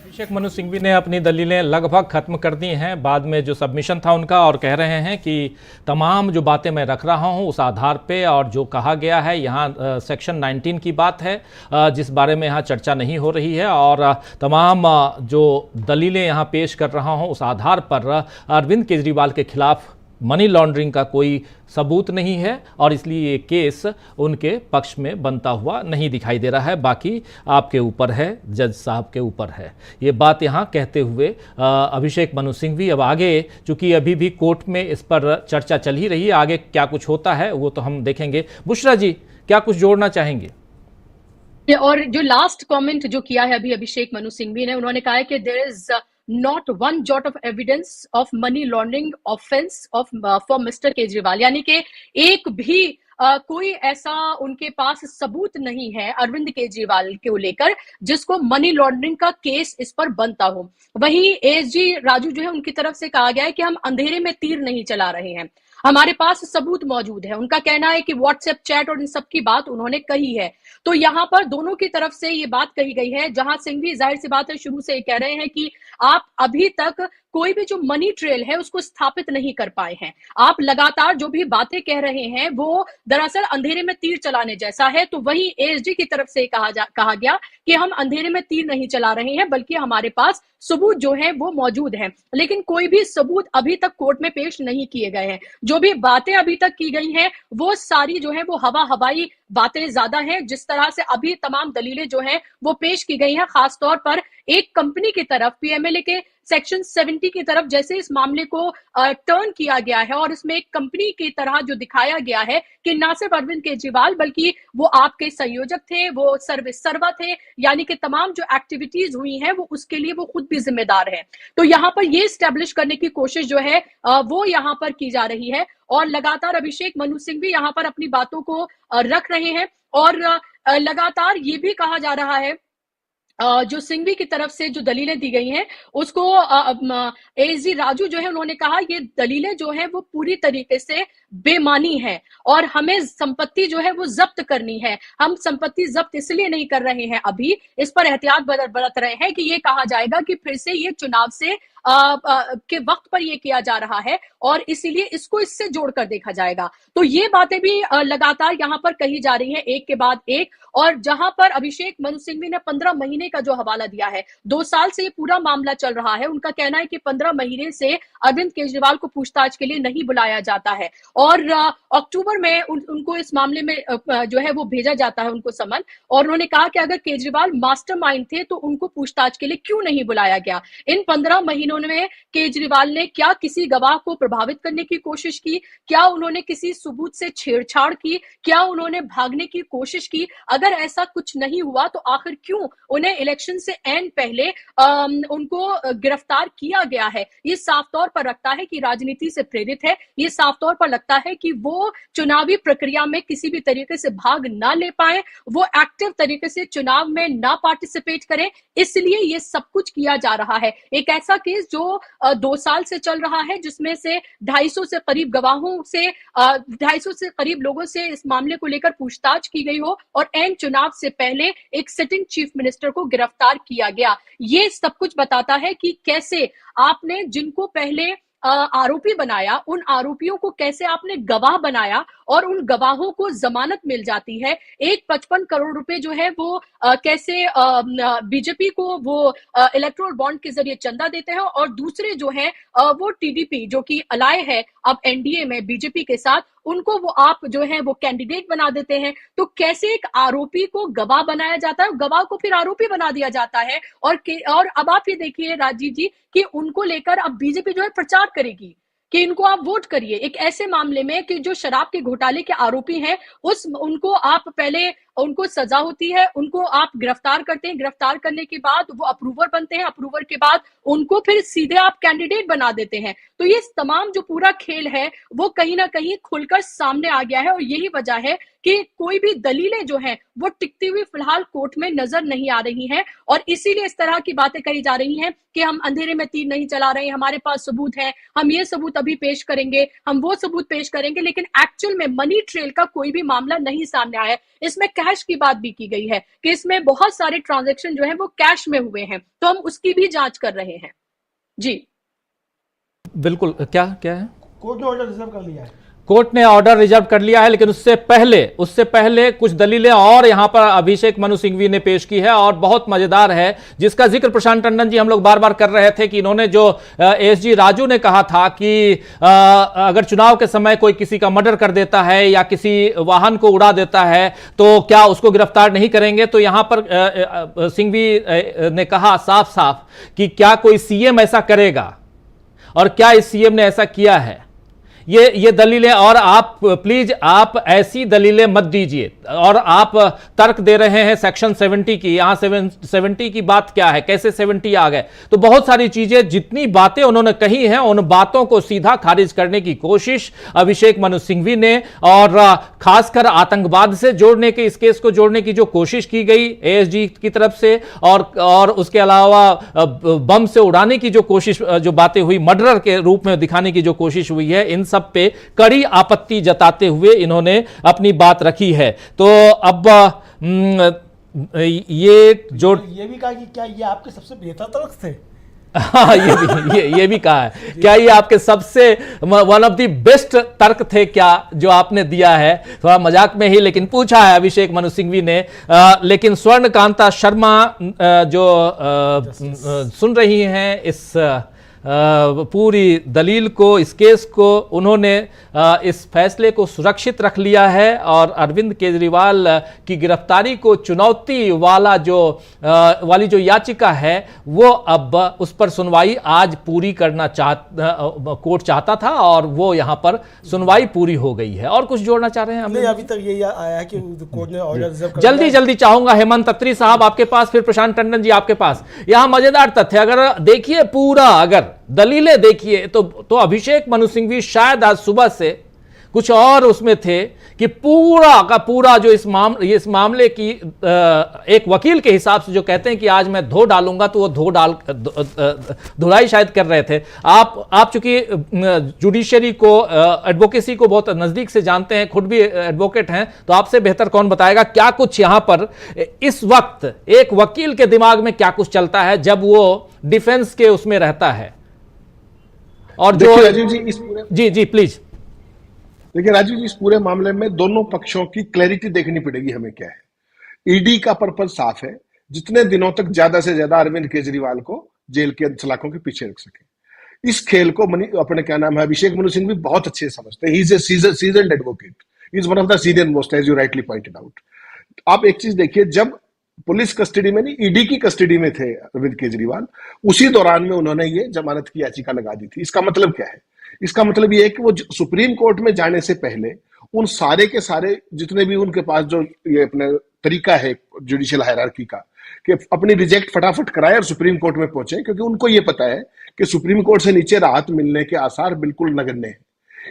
अभिषेक मनु सिंघवी ने अपनी दलीलें लगभग खत्म कर दी हैं बाद में जो सबमिशन था उनका, और कह रहे हैं कि तमाम जो बातें मैं रख रहा हूं उस आधार पे, और जो कहा गया है यहाँ सेक्शन 19 की बात है जिस बारे में यहाँ चर्चा नहीं हो रही है, और तमाम जो दलीलें यहाँ पेश कर रहा हूं उस आधार पर अरविंद केजरीवाल के खिलाफ मनी लॉन्ड्रिंग का कोई सबूत नहीं है, और इसलिए ये केस उनके पक्ष में बनता हुआ नहीं दिखाई दे रहा है। बाकी आपके ऊपर है, जज साहब के ऊपर है। ये बात यहाँ कहते हुए अभिषेक मनु सिंघवी अब आगे, चूंकि अभी भी कोर्ट में इस पर चर्चा चल ही रही है, आगे क्या कुछ होता है वो तो हम देखेंगे। बुशरा जी, क्या कुछ जोड़ना चाहेंगे? और जो लास्ट कमेंट जो किया है अभी अभिषेक मनु सिंघवी ने, उन्होंने कहा है कि there is not one jot of evidence of money laundering offense of for Mr. Kejriwal, यानी कि एक भी कोई ऐसा उनके पास सबूत नहीं है अरविंद केजरीवाल को लेकर जिसको मनी लॉन्ड्रिंग का केस इस पर बनता हो। वहीं एएसजी राजू जो है उनकी तरफ से कहा गया है कि हम अंधेरे में तीर नहीं चला रहे हैं, हमारे पास सबूत मौजूद है। उनका कहना है कि व्हाट्सएप चैट और इन सब की बात उन्होंने कही है। तो यहाँ पर दोनों की तरफ से ये बात कही गई है, जहां सिंघवी जाहिर सी बात है शुरू से कह रहे हैं कि आप अभी तक कोई भी जो मनी ट्रेल है उसको स्थापित नहीं कर पाए हैं। आप लगातार जो भी बातें कह रहे हैं वो दरअसल अंधेरे में तीर चलाने जैसा है। तो वही एएसजी की तरफ से कहा गया कि हम अंधेरे में तीर नहीं चला रहे हैं, बल्कि हमारे पास सबूत जो है वो मौजूद है, लेकिन कोई भी सबूत अभी तक कोर्ट में पेश नहीं किए गए हैं। जो भी बातें अभी तक की गई हैं वो सारी जो है वो हवाई बातें ज्यादा हैं। जिस तरह से अभी तमाम दलीलें जो हैं वो पेश की गई हैं, खासतौर पर एक कंपनी की तरफ, पीएमएलए के सेक्शन 70 की तरफ जैसे इस मामले को टर्न किया गया है, और इसमें एक कंपनी की तरह जो दिखाया गया है कि ना सिर्फ अरविंद केजरीवाल बल्कि वो आपके संयोजक थे, वो सर्वा थे, यानी कि तमाम जो एक्टिविटीज हुई हैं वो उसके लिए वो खुद भी जिम्मेदार है। तो यहाँ पर ये स्टैब्लिश करने की कोशिश जो है वो यहाँ पर की जा रही है, और लगातार अभिषेक मनु सिंघवी यहाँ पर अपनी बातों को रख रहे हैं। और लगातार ये भी कहा जा रहा है, जो सिंघवी की तरफ से जो दलीलें दी गई हैं उसको एएसजी राजू जो है उन्होंने कहा ये दलीलें जो है वो पूरी तरीके से बेमानी है, और हमें संपत्ति जो है वो जब्त करनी है। हम संपत्ति जब्त इसलिए नहीं कर रहे हैं, अभी इस पर एहतियात बरत रहे हैं कि ये कहा जाएगा कि फिर से ये चुनाव से के वक्त पर ये किया जा रहा है, और इसीलिए इसको इससे जोड़कर देखा जाएगा। तो ये बातें भी लगातार यहाँ पर कही जा रही है एक के बाद एक। और जहां पर अभिषेक मनु सिंघवी ने 15 महीने का जो हवाला दिया है, 2 साल से ये पूरा मामला चल रहा है, उनका कहना है कि 15 महीने से अरविंद केजरीवाल को पूछताछ के लिए नहीं बुलाया जाता है, और अक्टूबर में उनको इस मामले में जो है वो भेजा जाता है उनको समन। और उन्होंने कहा कि अगर केजरीवाल मास्टरमाइंड थे तो उनको पूछताछ के लिए क्यों नहीं बुलाया गया। इन 15 महीनों में केजरीवाल ने क्या किसी गवाह को प्रभावित करने की कोशिश की, क्या उन्होंने किसी सबूत से छेड़छाड़ की, क्या उन्होंने भागने की कोशिश की? अगर ऐसा कुछ नहीं हुआ तो आखिर क्यों उन्हें इलेक्शन से ऐन पहले उनको गिरफ्तार किया गया है? ये साफ तौर पर लगता है कि राजनीति से प्रेरित है। ये साफ तौर पर लगता है कि वो चुनावी प्रक्रिया में किसी भी तरीके से भाग ना ले पाए, वो एक्टिव तरीके से चुनाव में ना पार्टिसिपेट करें, इसलिए ये सब कुछ किया जा रहा है। एक ऐसा केस जो 2 साल से चल रहा है, जिसमें से 250 से करीब गवाहों से 250 से करीब लोगों से इस मामले को लेकर पूछताछ की गई हो, और एन चुनाव से पहले एक सिटिंग चीफ मिनिस्टर को गिरफ्तार किया गया। ये सब कुछ बताता है कि कैसे आपने जिनको पहले आरोपी बनाया, उन आरोपियों को कैसे आपने गवाह बनाया, और उन गवाहों को जमानत मिल जाती है। एक 55 करोड़ रुपए जो है वो कैसे बीजेपी को वो इलेक्टोरल बॉन्ड के जरिए चंदा देते हैं, और दूसरे जो है वो टीडीपी जो कि अलाय है अब एनडीए में बीजेपी के साथ, उनको वो आप जो है वो कैंडिडेट बना देते हैं। तो कैसे एक आरोपी को गवाह बनाया जाता है, गवाह को फिर आरोपी बना दिया जाता है, और अब आप ये देखिए राजीव जी कि उनको लेकर अब बीजेपी जो है प्रचार करेगी कि इनको आप वोट करिए। एक ऐसे मामले में कि जो शराब के घोटाले के आरोपी हैं उनको आप पहले और उनको सजा होती है, उनको आप गिरफ्तार करते हैं, गिरफ्तार करने के बाद वो अप्रूवर बनते हैं, अप्रूवर के बाद उनको फिर सीधे आप कैंडिडेट बना देते हैं। तो ये तमाम जो पूरा खेल है वो कहीं ना कहीं खुलकर सामने आ गया है, और यही वजह है कि कोई भी दलीलें जो हैं वो टिकती हुई फिलहाल कोर्ट में नजर नहीं आ रही हैं, और इसीलिए इस तरह की बातें कही जा रही हैं कि हम अंधेरे में तीर नहीं चला रहे हैं, हमारे पास सबूत है, हम ये सबूत अभी पेश करेंगे, हम वो सबूत पेश करेंगे, लेकिन एक्चुअल में मनी ट्रेल का कोई भी मामला नहीं सामने आया है। इसमें कैश की बात भी की गई है कि इसमें बहुत सारे ट्रांजैक्शन जो है वो कैश में हुए हैं, तो हम उसकी भी जांच कर रहे हैं। जी बिल्कुल। क्या क्या है? कोर्ट ने ऑर्डर रिजर्व कर लिया है। कोर्ट ने ऑर्डर रिजर्व कर लिया है, लेकिन उससे पहले कुछ दलीलें और यहां पर अभिषेक मनु सिंघवी ने पेश की है, और बहुत मजेदार है, जिसका जिक्र प्रशांत टंडन जी हम लोग बार बार कर रहे थे कि इन्होंने जो एसजी राजू ने कहा था कि अगर चुनाव के समय कोई किसी का मर्डर कर देता है या किसी वाहन को उड़ा देता है तो क्या उसको गिरफ्तार नहीं करेंगे। तो यहां पर सिंघवी ने कहा साफ साफ कि क्या कोई सीएम ऐसा करेगा, और क्या इस सीएम ने ऐसा किया है। ये दलीलें, और आप प्लीज आप ऐसी दलीलें मत दीजिए, और आप तर्क दे रहे हैं सेक्शन 70 की। यहां 70 की बात क्या है, कैसे 70 आ गए। तो बहुत सारी चीजें, जितनी बातें उन्होंने कही हैं उन बातों को सीधा खारिज करने की कोशिश अभिषेक मनु सिंघवी ने, और खासकर आतंकवाद से जोड़ने के, इस केस को जोड़ने की जो कोशिश की गई एएसजी की तरफ से, और उसके अलावा बम से उड़ाने की जो कोशिश, जो बातें हुई, मर्डर के रूप में दिखाने की जो कोशिश हुई है, इन सब पे कड़ी आपत्ति जताते हुए इन्होंने अपनी बात रखी है। तो अब ये भी कहा कि क्या ये आपके सबसे बेहतर तर्क थे? हाँ, ये भी कहा है, क्या ये आपके सबसे वन ऑफ द बेस्ट तर्क थे क्या जो आपने दिया है। थोड़ा मजाक में ही लेकिन पूछा है अभिषेक मनु सिंघवी ने। लेकिन स्वर्णकांता शर्मा जो सुन रही हैं इस पूरी दलील को, इस केस को, उन्होंने इस फैसले को सुरक्षित रख लिया है, और अरविंद केजरीवाल की गिरफ्तारी को चुनौती वाली जो याचिका है वो अब उस पर सुनवाई आज पूरी करना कोर्ट चाहता था, और वो यहां पर सुनवाई पूरी हो गई है। और कुछ जोड़ना चाह रहे हैं? नहीं, अभी तक यही आया है कि कोर्ट ने ऑर्डर रिजर्व कर जल्दी जल्दी चाहूंगा हेमंत अत्री साहब आपके पास, फिर प्रशांत टंडन जी आपके पास। यहां मजेदार तथ्य, अगर देखिए पूरा, अगर दलीलें देखिए तो अभिषेक मनु सिंघवी शायद आज सुबह से कुछ और उसमें थे कि पूरा का पूरा जो इस मामले की एक वकील के हिसाब से जो कहते हैं कि आज मैं धो डालूंगा, तो वो धुलाई शायद कर रहे थे। आप चूंकि जुडिशरी को, एडवोकेसी को बहुत नजदीक से जानते हैं, खुद भी एडवोकेट हैं, तो आपसे बेहतर कौन बताएगा क्या कुछ यहां पर इस वक्त एक वकील के दिमाग में क्या कुछ चलता है जब वो डिफेंस के उसमें रहता है। और जो राजीव जी इस पूरे जी प्लीज देखिए राजीव जी, इस पूरे मामले में दोनों पक्षों की क्लैरिटी देखनी पड़ेगी हमें क्या है। ईडी का पर्पज साफ है, जितने दिनों तक ज्यादा से ज्यादा अरविंद केजरीवाल को जेल के सलाखों के पीछे रख सके। इस खेल को अपने क्या नाम है, अभिषेक मनु सिंघवी बहुत अच्छे से समझते हैं। He is a seasoned advocate, he is one of the senior most, as you rightly pointed out. आप एक चीज देखिए, जब पुलिस कस्टडी में नहीं, ईडी की कस्टडी में थे अरविंद केजरीवाल, उसी दौरान में उन्होंने ये जमानत की याचिका लगा दी थी। इसका मतलब क्या है? इसका मतलब ये है कि वो सुप्रीम कोर्ट में जाने से पहले उन सारे के सारे जितने भी उनके पास जो ये अपने तरीका है जुडिशियल हायरार्की का, कि अपनी रिजेक्ट फटाफट कराए और सुप्रीम कोर्ट में पहुंचे, क्योंकि उनको ये पता है कि सुप्रीम कोर्ट से नीचे राहत मिलने के आसार बिल्कुल नगण्य है।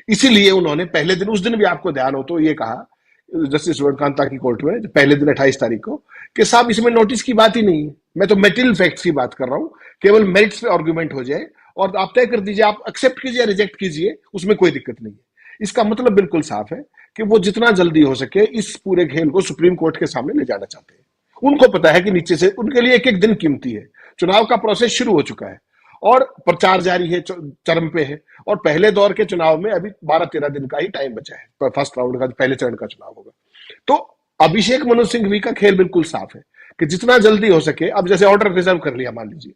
इसीलिए उन्होंने पहले दिन, उस दिन भी आपको ध्यान हो तो ये कहा जस्टिस स्वर्णकांता की कोर्ट में पहले दिन 28 तारीख को कि साहब इसमें नोटिस की बात ही नहीं है, मैं तो मेटेरियल फैक्ट्स की बात कर रहा हूं, केवल मेरिट्स पे आर्गुमेंट हो जाए और आप तय कर दीजिए, आप एक्सेप्ट कीजिए, रिजेक्ट कीजिए, उसमें कोई दिक्कत नहीं है। इसका मतलब बिल्कुल साफ है कि वो जितना जल्दी हो सके इस पूरे खेल को सुप्रीम कोर्ट के सामने ले जाना चाहते हैं। उनको पता है कि नीचे से उनके लिए एक एक दिन कीमती है। चुनाव का प्रोसेस शुरू हो चुका है और प्रचार जारी है, चरम पे है, और पहले दौर के चुनाव में अभी 12-13 दिन का ही टाइम बचा है, फर्स्ट राउंड का पहले चरण का चुनाव होगा। तो अभिषेक मनु सिंघवी का खेल बिल्कुल साफ है कि जितना जल्दी हो सके, अब जैसे ऑर्डर रिजर्व कर लिया, मान लीजिए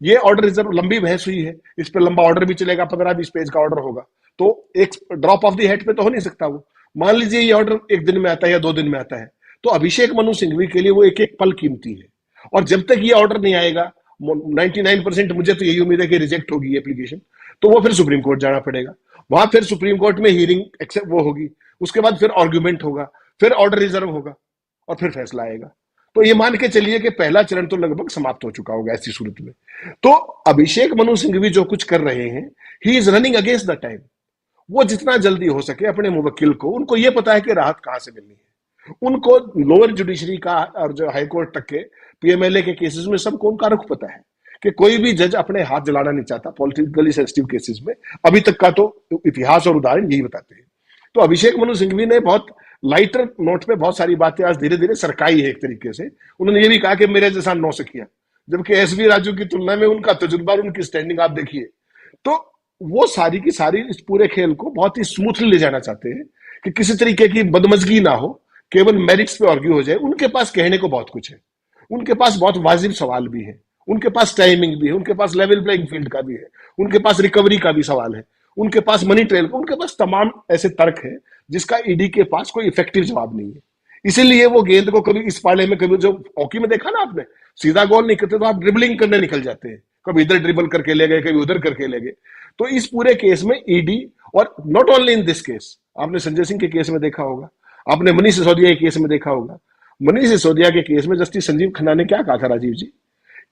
ये ऑर्डर रिजर्व, लंबी बहस हुई है, इस पे लंबा ऑर्डर भी चलेगा, 15-20 पेज का ऑर्डर होगा, तो एक ड्रॉप ऑफ द हैट पे तो हो नहीं सकता वो। मान लीजिए ये ऑर्डर 1 दिन में आता है या 2 दिन में आता है, तो अभिषेक मनु सिंघवी के लिए वो एक एक पल कीमती है। और जब तक ये ऑर्डर नहीं आएगा, 99% मुझे तो यही उम्मीद है कि रिजेक्ट होगी एप्लीकेशन, तो वो फिर सुप्रीम कोर्ट जाना पड़ेगा। वहां फिर सुप्रीम कोर्ट में हियरिंग एक्सेप्ट वो होगी, उसके बाद फिर आर्ग्यूमेंट होगा, फिर ऑर्डर रिजर्व होगा, और फिर फैसला आएगा। तो ये मान के चलिए कि पहला चरण तो लगभग समाप्त हो चुका होगा ऐसी सूरत में। तो अभिषेक मनु सिंघवी जो कुछ कर रहे हैं, he is running against the time. वो जितना जल्दी हो सके अपने मुवक्किल को, उनको ये पता है कि राहत कहां से मिलनी है, उनको लोअर जुडिशरी का और जो हाईकोर्ट तक के पीएमएलए के केसेस में सबको उनका रुख पता है कि कोई भी जज अपने हाथ जलाना नहीं चाहता पॉलिटिकली सेंसिटिव केसेस में। अभी तक का तो इतिहास और उदाहरण यही बताते हैं। तो अभिषेक मनु सिंघवी ने बहुत लाइटर नोट पे बहुत सारी बातें आज धीरे धीरे सरकाई है एक तरीके से। उन्होंने ये भी कहा कि मेरे जैसा 9 से किया, जबकि एसवी राजू की तुलना में उनका तजुर्बा और उनकी स्टैंडिंग आप देखिए। तो वो सारी की सारी इस पूरे खेल को बहुत ही स्मूथली ले जाना चाहते हैं कि किसी तरीके की बदमजगी ना हो, केवल मेरिट्स पे आर्ग्यू हो जाए। उनके पास कहने को बहुत कुछ है, उनके पास बहुत वाजिब सवाल भी है, उनके पास टाइमिंग भी है, उनके पास लेवल प्लेइंग फील्ड का भी है, उनके पास रिकवरी का भी सवाल है, उनके पास मनी ट्रेल का, उनके पास तमाम ऐसे तर्क है जिसका ईडी के पास कोई इफेक्टिव जवाब नहीं है। इसीलिए वो गेंद को कभी इस पाले में, कभी जो हॉकी में देखा ना आपने, सीधा गोल नहीं करते तो आप ड्रिबलिंग करने निकल जाते हैं, कभी इधर ड्रिबल करके ले गए, कभी उधर करके ले गए। तो इस पूरे केस में ईडी, और not only in this case, आपने संजय सिंह के केस में देखा होगा, आपने मनीष सिसोदिया के केस में देखा होगा। मनीष सिसोदिया के केस में जस्टिस संजीव खन्ना ने क्या कहा था राजीव जी,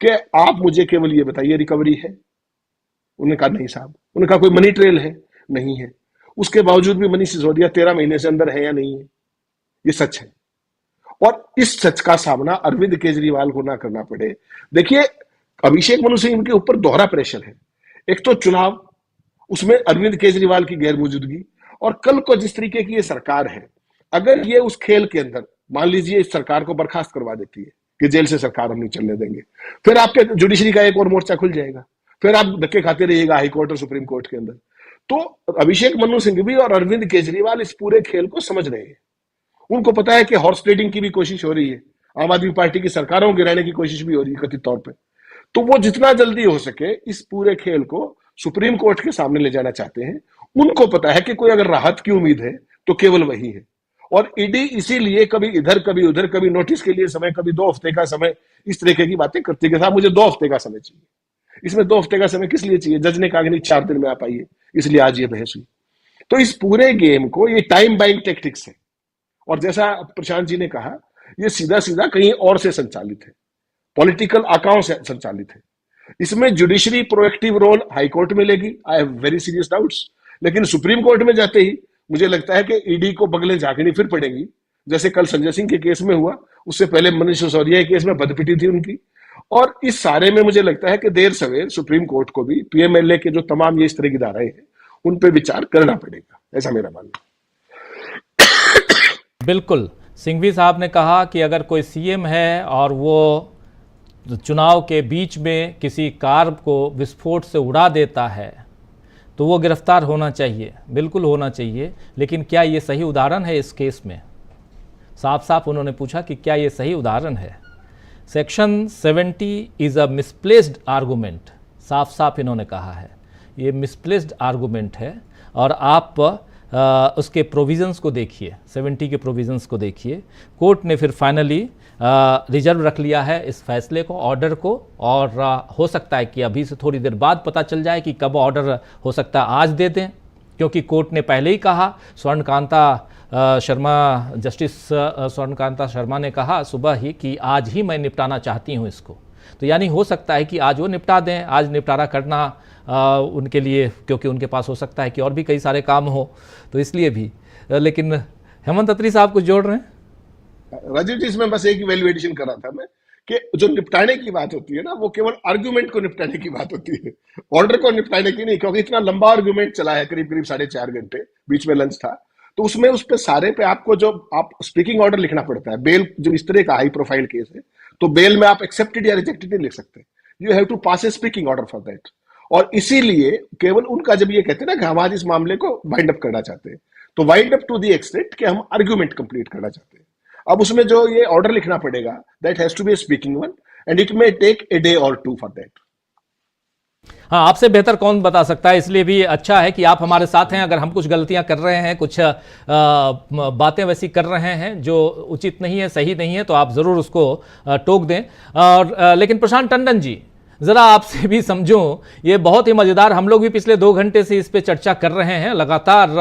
कि आप मुझे केवल ये बताइए रिकवरी है। उन्होंने कहा नहीं साहब। उन्होंने कहा कोई मनी ट्रेल है, नहीं है। उसके बावजूद भी मनीष सिसोदिया 13 महीने से अंदर है या नहीं है, ये सच है। और इस सच का सामना अरविंद केजरीवाल को ना करना पड़े। देखिए, अभिषेक मनु सिंह के ऊपर दोहरा प्रेशर है, एक तो चुनाव, उसमें अरविंद केजरीवाल की गैर मौजूदगी, और कल को जिस तरीके की ये सरकार है, अगर ये उस खेल के अंदर मान लीजिए इस सरकार को बर्खास्त करवा देती है कि जेल से सरकार हम नहीं चलने देंगे, फिर आपके जुडिशरी का एक और मोर्चा खुल जाएगा, फिर आप धक्के खाते रहिएगा हाई कोर्ट और सुप्रीम कोर्ट के अंदर। तो अभिषेक मनु सिंघवी और अरविंद केजरीवाल इस पूरे खेल को समझ रहे हैं। उनको पता है कि हॉर्स ट्रेडिंग की भी कोशिश हो रही है, आम आदमी पार्टी की सरकारों को गिराने की कोशिश भी हो रही है कथित तौर पे। तो वो जितना जल्दी हो सके इस पूरे खेल को सुप्रीम कोर्ट के सामने ले जाना चाहते हैं। उनको पता है कि कोई अगर राहत की उम्मीद है तो केवल वही है। और ईडी इसीलिए कभी इधर कभी उधर, कभी नोटिस के लिए समय, कभी 2 हफ्ते का समय, इस तरीके की बातें करती है कि साहब मुझे 2 हफ्ते का समय चाहिए। इसमें 2 हफ्ते का समय किस लिए चाहिए? जज ने कहा कि नहीं 4 दिन में आप आइए, इसलिए आज ये बहस हुई। तो इस पूरे गेम को ये टाइम बाइंग टेक्टिक्स है, और जैसा प्रशांत जी ने कहा, ये सीधा सीधा कहीं और से संचालित है, पॉलिटिकल आकाओं से संचालित है। इसमें जुडिशरी प्रोएक्टिव रोल हाईकोर्ट में लेगी, I have very serious doubts. लेकिन सुप्रीम कोर्ट में जाते ही मुझे लगता है कि ईडी को बगलें झांकनी फिर पड़ेगी, जैसे कल संजय सिंह के केस में हुआ, उससे पहले मनीष सिसोदिया के केस में बदपिटी थी उनकी। और इस सारे में मुझे लगता है कि देर सवेर सुप्रीम कोर्ट को भी पीएमएलए के जो तमाम ये इस तरह की धाराएं हैं उन पर विचार करना पड़ेगा, ऐसा मेरा मानना है। बिल्कुल, सिंघवी साहब ने कहा कि अगर कोई सीएम है और वो चुनाव के बीच में किसी कार को विस्फोट से उड़ा देता है तो वो गिरफ्तार होना चाहिए, बिल्कुल होना चाहिए। लेकिन क्या ये सही उदाहरण है इस केस में? साफ साफ उन्होंने पूछा कि क्या ये सही उदाहरण है। Section 70 is a misplaced argument, साफ साफ इन्होंने कहा है ये मिसप्लेस्ड आर्गूमेंट है। और आप उसके प्रोविज़न्स को देखिए, 70 के प्रोविज़न्स को देखिए। कोर्ट ने फिर फाइनली रिजर्व रख लिया है इस फैसले को, ऑर्डर को, और हो सकता है कि अभी से थोड़ी देर बाद पता चल जाए कि कब ऑर्डर हो सकता है आज दे दें, क्योंकि कोर्ट ने पहले ही कहा, स्वर्णकांता शर्मा, जस्टिस स्वर्णकांता शर्मा ने कहा सुबह ही कि आज ही मैं निपटाना चाहती हूँ इसको। तो यानी हो सकता है कि आज वो निपटा दें, आज निपटारा करना उनके लिए, क्योंकि उनके पास हो सकता है कि और भी कई सारे काम हो, तो इसलिए भी। लेकिन हेमंत अत्री साहब कुछ जोड़ रहे हैं? राजीव जी, इसमें बस एक वैल्यूएडिशन कर रहा था मैं कि जो निपटाने की बात होती है ना, वो केवल आर्गुमेंट को निपटाने की बात होती है, ऑर्डर को निपटाने की नहीं। क्योंकि इतना लंबा आर्गुमेंट चला है, करीब करीब 4.5 घंटे, बीच में लंच था, तो उसमें उस पे सारे पे आपको जो आप स्पीकिंग ऑर्डर लिखना पड़ता है। बेल जो इस तरह का हाई प्रोफाइल केस है, तो बेल में आप एक्सेप्टेड या रिजेक्टेड नहीं लिख सकते, you have to pass a speaking order for that. और इसीलिए केवल उनका जब ये कहते हैं ना कि हम आज इस मामले को वाइंड अप करना चाहते हैं, तो wind up to the extent कि हम आर्गुमेंट कंप्लीट करना चाहते हैं। अब उसमें जो ये ऑर्डर लिखना पड़ेगा, that has to be a speaking one and it may take a day और 2 फॉर दैट। हाँ, आपसे बेहतर कौन बता सकता है, इसलिए भी अच्छा है कि आप हमारे साथ हैं। अगर हम कुछ गलतियां कर रहे हैं, कुछ बातें वैसी कर रहे हैं जो उचित नहीं है, सही नहीं है, तो आप ज़रूर उसको टोक दें। और लेकिन प्रशांत टंडन जी, जरा आपसे भी समझूं, ये बहुत ही मजेदार, हम लोग भी पिछले 2 घंटे से इस पे चर्चा कर रहे हैं, लगातार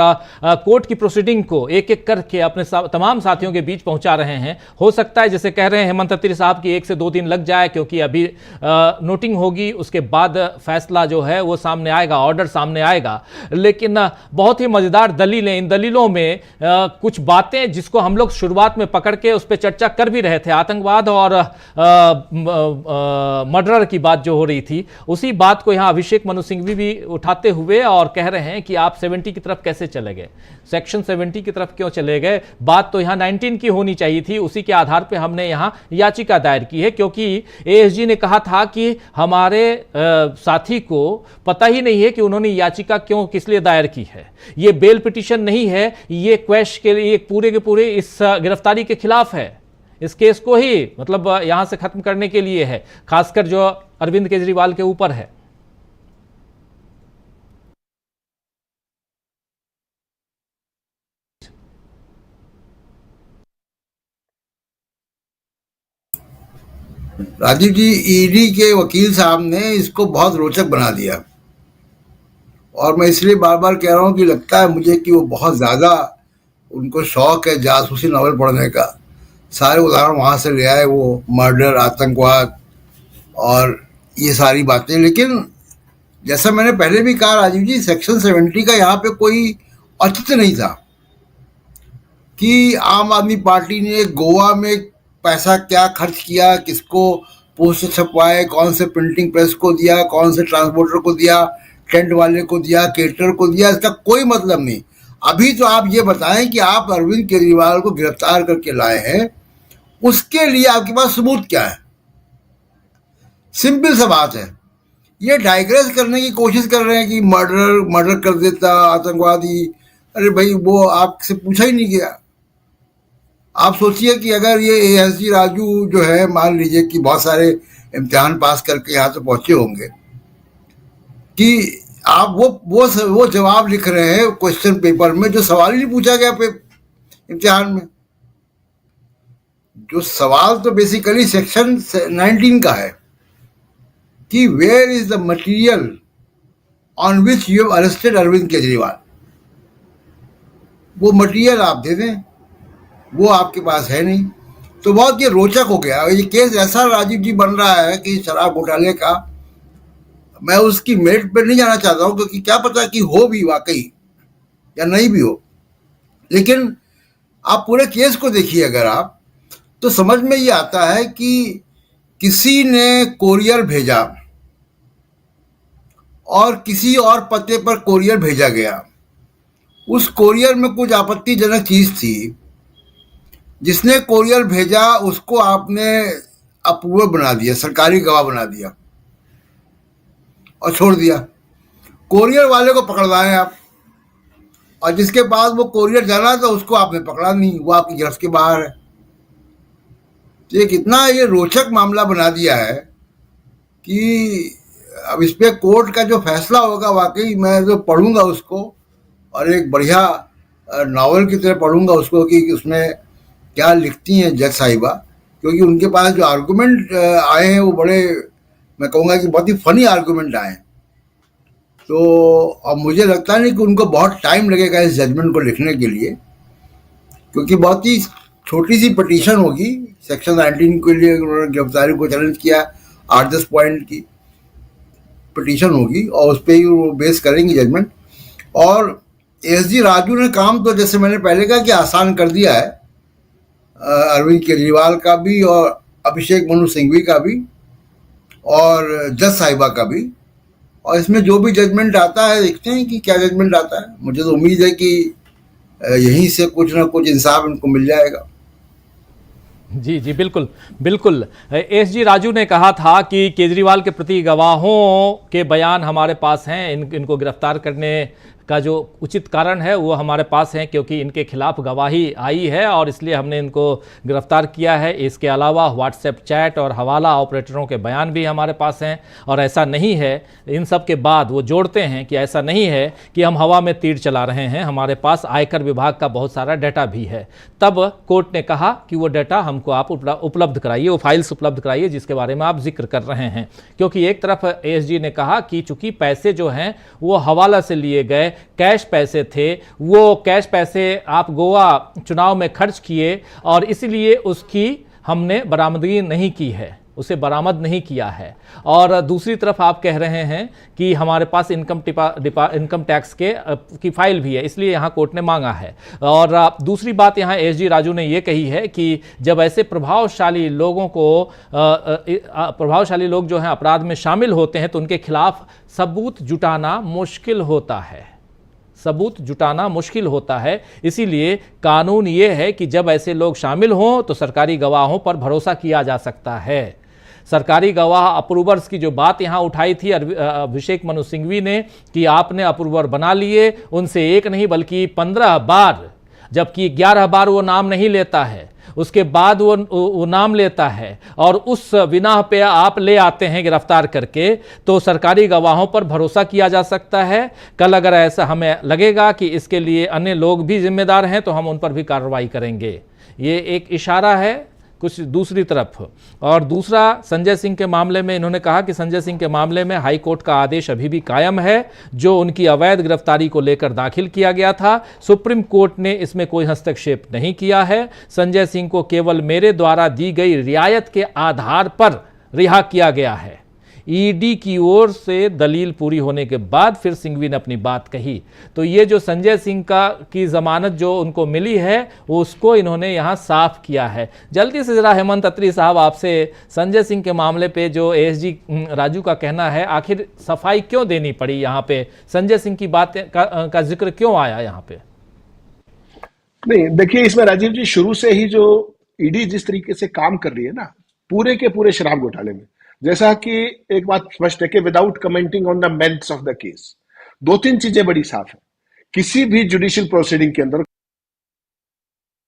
कोर्ट की प्रोसीडिंग को एक एक करके अपने तमाम साथियों के बीच पहुंचा रहे हैं। हो सकता है जैसे कह रहे हैं हेमंत अत्री साहब की 1 से 2 दिन लग जाए, क्योंकि अभी नोटिंग होगी, उसके बाद फैसला जो है वो सामने आएगा, ऑर्डर सामने आएगा। लेकिन बहुत ही मजेदार दलीलें, इन दलीलों में कुछ बातें जिसको हम लोग शुरुआत में पकड़ के उस पर चर्चा कर भी रहे थे, आतंकवाद और मर्डर की बात जो हो रही थी, उसी बात को यहां अभिषेक मनु सिंघवी भी उठाते हुए और कह रहे हैं कि आप 70 की तरफ कैसे चले गए, सेक्शन 70 की तरफ क्यों चले गए, बात तो यहां 19 की होनी चाहिए थी। उसी के आधार पे हमने यहां याचिका दायर की है, क्योंकि एएसजी ने कहा था कि हमारे साथी को पता ही नहीं है कि उन्होंने याचिका क्यों, किस लिए दायर की है। ये बेल पिटीशन नहीं है, ये क्वैश के लिए पूरे के पूरे इस गिरफ्तारी के खिलाफ है, इस केस को ही मतलब यहां से खत्म करने के लिए है, खासकर जो अरविंद केजरीवाल के ऊपर है। राजीव जी, ईडी के वकील साहब ने इसको बहुत रोचक बना दिया, और मैं इसलिए बार बार कह रहा हूं कि लगता है मुझे कि वो बहुत ज्यादा उनको शौक है जासूसी नॉवल पढ़ने का। सारे उदाहरण वहां से ले आए, वो मर्डर, आतंकवाद और ये सारी बातें। लेकिन जैसा मैंने पहले भी कहा राजीव जी, सेक्शन 70 का यहाँ पे कोई औचित्य नहीं था कि आम आदमी पार्टी ने गोवा में पैसा क्या खर्च किया, किसको पोस्टर छपवाए, कौन से प्रिंटिंग प्रेस को दिया, कौन से ट्रांसपोर्टर को दिया, टेंट वाले को दिया, केटरर को दिया, इसका कोई मतलब नहीं। अभी तो आप ये बताएं कि आप अरविंद केजरीवाल को गिरफ्तार करके लाए हैं, उसके लिए आपके पास सबूत क्या है? सिंपल सा बात है। ये डाइग्रेस करने की कोशिश कर रहे हैं कि मर्डर कर देता आतंकवादी। अरे भाई, वो आपसे पूछा ही नहीं गया। आप सोचिए कि अगर ये एएसजी राजू जो है, मान लीजिए कि बहुत सारे इम्तिहान पास करके यहाँ तो पहुंचे होंगे, कि आप वो जवाब लिख रहे हैं क्वेश्चन पेपर में जो सवाल ही नहीं पूछा गया इम्तिहान में। जो सवाल तो बेसिकली सेक्शन 19 का है कि where is the material on which you have arrested Arvind Kejriwal. वो मटीरियल आप दे दें, वो आपके पास है नहीं। तो बहुत ये रोचक हो गया। ये केस ऐसा राजीव जी बन रहा है कि शराब घोटाले का, मैं उसकी मेरिट पर नहीं जाना चाहता हूं, क्योंकि क्या पता कि हो भी वाकई या नहीं भी हो। लेकिन आप पूरे केस को देखिए अगर आप, तो समझ में ये आता है कि किसी ने कोरियर भेजा और किसी और पते पर कोरियर भेजा गया। उस कोरियर में कुछ आपत्तिजनक चीज थी। जिसने कोरियर भेजा उसको आपने अप्रूवर बना दिया, सरकारी गवाह बना दिया और छोड़ दिया। कोरियर वाले को पकड़वाए आप, और जिसके पास वो कोरियर जाना था उसको आपने पकड़ा नहीं, वो आपकी गिरफ्त के बाहर है। तो ये कितना ये रोचक मामला बना दिया है कि अब इस पे कोर्ट का जो फैसला होगा, वाकई मैं तो पढ़ूंगा उसको, और एक बढ़िया नावल की तरह पढ़ूंगा उसको कि उसमें क्या लिखती हैं जज साहिबा, क्योंकि उनके पास जो आर्गूमेंट आए हैं वो बड़े, मैं कहूँगा कि बहुत ही फनी आर्गूमेंट आए हैं। तो अब मुझे लगता नहीं कि उनको बहुत टाइम लगेगा इस जजमेंट को लिखने के लिए, क्योंकि बहुत ही छोटी सी पिटीशन होगी। सेक्शन 19 के लिए उन्होंने गिरफ्तारी को चैलेंज किया, 8-10 पॉइंट की पिटीशन होगी और उस पर ही वो बेस करेंगे जजमेंट। और एसजी राजू ने काम तो जैसे मैंने पहले कहा कि आसान कर दिया है, अरविंद केजरीवाल का भी और अभिषेक मनु सिंघवी का भी और जज साहिबा का भी। और इसमें जो भी जजमेंट आता है, देखते हैं कि क्या जजमेंट आता है। मुझे तो उम्मीद है कि यहीं से कुछ ना कुछ इंसाफ इनको मिल जाएगा। जी जी, बिल्कुल बिल्कुल। एसजी राजू ने कहा था कि केजरीवाल के प्रति गवाहों के बयान हमारे पास हैं, इनको गिरफ्तार करने का जो उचित कारण है वो हमारे पास है, क्योंकि इनके खिलाफ गवाही आई है और इसलिए हमने इनको गिरफ्तार किया है। इसके अलावा व्हाट्सएप चैट और हवाला ऑपरेटरों के बयान भी हमारे पास हैं। और ऐसा नहीं है, इन सब के बाद वो जोड़ते हैं कि ऐसा नहीं है कि हम हवा में तीर चला रहे हैं, हमारे पास आयकर विभाग का बहुत सारा डाटा भी है। तब कोर्ट ने कहा कि वो डाटा हमको आप उपलब्ध कराइए, वो फाइल्स उपलब्ध कराइए जिसके बारे में आप जिक्र कर रहे हैं। क्योंकि एक तरफ एएसजी ने कहा कि चूंकि पैसे जो हैं वो हवाला से लिए गए कैश पैसे थे, वो कैश पैसे आप गोवा चुनाव में खर्च किए और इसलिए उसकी हमने बरामदगी नहीं की है, उसे बरामद नहीं किया है। और दूसरी तरफ आप कह रहे हैं कि हमारे पास इनकम टैक्स की फाइल भी है, इसलिए यहाँ कोर्ट ने मांगा है। और दूसरी बात यहाँ एसजी राजू ने ये कही है कि जब ऐसे प्रभावशाली लोग जो हैं अपराध में शामिल होते हैं तो उनके खिलाफ सबूत जुटाना मुश्किल होता है। इसीलिए कानून ये है कि जब ऐसे लोग शामिल हों तो सरकारी गवाहों पर भरोसा किया जा सकता है। सरकारी गवाह अप्रूवर्स की जो बात यहां उठाई थी अभिषेक मनु सिंघवी ने कि आपने अप्रूवर बना लिए, उनसे एक नहीं बल्कि 15 बार, जबकि 11 बार वो नाम नहीं लेता है, उसके बाद वो नाम लेता है और उस बिना पे आप ले आते हैं गिरफ्तार करके, तो सरकारी गवाहों पर भरोसा किया जा सकता है। कल अगर ऐसा हमें लगेगा कि इसके लिए अन्य लोग भी जिम्मेदार हैं तो हम उन पर भी कार्रवाई करेंगे। ये एक इशारा है कुछ दूसरी तरफ। और दूसरा, संजय सिंह के मामले में इन्होंने कहा कि संजय सिंह के मामले में हाई कोर्ट का आदेश अभी भी कायम है जो उनकी अवैध गिरफ्तारी को लेकर दाखिल किया गया था। सुप्रीम कोर्ट ने इसमें कोई हस्तक्षेप नहीं किया है। संजय सिंह को केवल मेरे द्वारा दी गई रियायत के आधार पर रिहा किया गया है। ईडी की ओर से दलील पूरी होने के बाद फिर सिंघवी ने अपनी बात कही। तो ये जो संजय सिंह की जमानत जो उनको मिली है वो उसको इन्होंने यहाँ साफ किया है। जल्दी से जरा हेमंत अत्री साहब आपसे संजय सिंह के मामले पे जो एएसजी राजू का कहना है, आखिर सफाई क्यों देनी पड़ी यहाँ पे, संजय सिंह की बात का जिक्र क्यों आया यहाँ पे? नहीं, देखिए इसमें राजीव जी शुरू से ही जो ईडी जिस तरीके से काम कर रही है ना पूरे के पूरे शराब घोटाले में, जैसा कि एक बात स्पष्ट है कि without commenting on the merits of the case, 2-3 चीजें बड़ी साफ है। किसी भी जुडिशियल प्रोसीडिंग के अंदर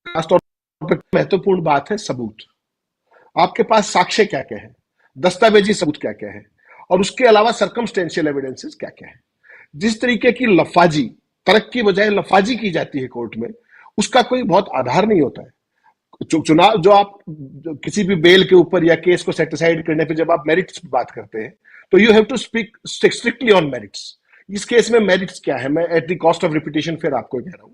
खासतौर पर महत्वपूर्ण बात है सबूत। आपके पास साक्ष्य क्या क्या है, दस्तावेजी सबूत क्या क्या है, और उसके अलावा सर्कमस्टेंशियल एविडेंसेस क्या क्या है। जिस तरीके की लफाजी, तर्क की बजाय लफाजी की जाती है कोर्ट में, उसका कोई बहुत आधार नहीं होता है। चुनाव जो आप किसी भी बेल के ऊपर या केस को सेटिसाइड करने पे जब आप मेरिट्स की बात करते हैं तो you have to speak strictly on merits. इस केस में मेरिट्स क्या है, मैं at the cost of repetition फिर आपको कह रहा हूं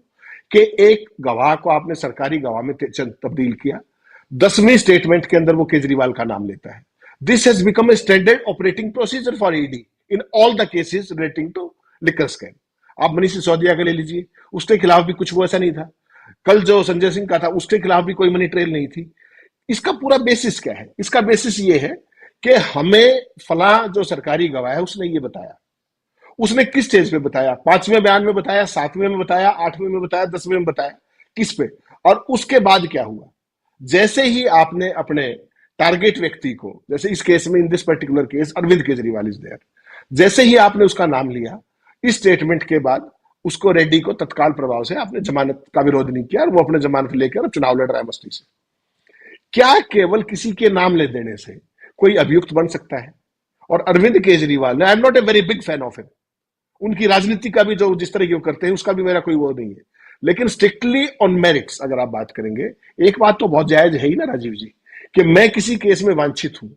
कि एक गवाह को आपने सरकारी गवाह में तब्दील किया, 10वीं स्टेटमेंट के अंदर वो केजरीवाल का नाम लेता है। This has become a standard operating procedure for ED in all the cases relating to liquor scam. आप मनीष सिसोदिया का ले लीजिए, उसके खिलाफ भी कुछ वो ऐसा नहीं था। कल जो संजय सिंह का था उसके खिलाफ भी कोई मनी ट्रेल नहीं थी। इसका पूरा बेसिस क्या है? इसका बेसिस ये है कि हमें फला जो सरकारी गवाह है उसने ये बताया, उसने किस स्टेज पे बताया, 5वें बयान में बताया, 7वें में बताया, 8वें में बताया, 10वें में बताया, किस पे, और उसके बाद क्या हुआ। जैसे ही आपने अपने टारगेट व्यक्ति को, जैसे इस केस में in this particular case Arvind Kejriwal is there, जैसे ही आपने उसका नाम लिया, इस स्टेटमेंट के बाद उसको रेड्डी को तत्काल प्रभाव से आपने जमानत का विरोध नहीं किया और वो अपने जमानत लेकर चुनाव लड़ रहा है मस्ती से। क्या केवल किसी के नाम ले देने से कोई अभियुक्त बन सकता है? और Arvind Kejriwal, I am not a very big fan of him, उनकी राजनीति का भी जो जिस तरह की करते हैं उसका भी मेरा कोई वो नहीं है, लेकिन स्ट्रिक्टली ऑन मेरिट्स अगर आप बात करेंगे, एक बात तो बहुत जायज है ही ना राजीव जी, कि मैं किसी केस में वांछित हूं,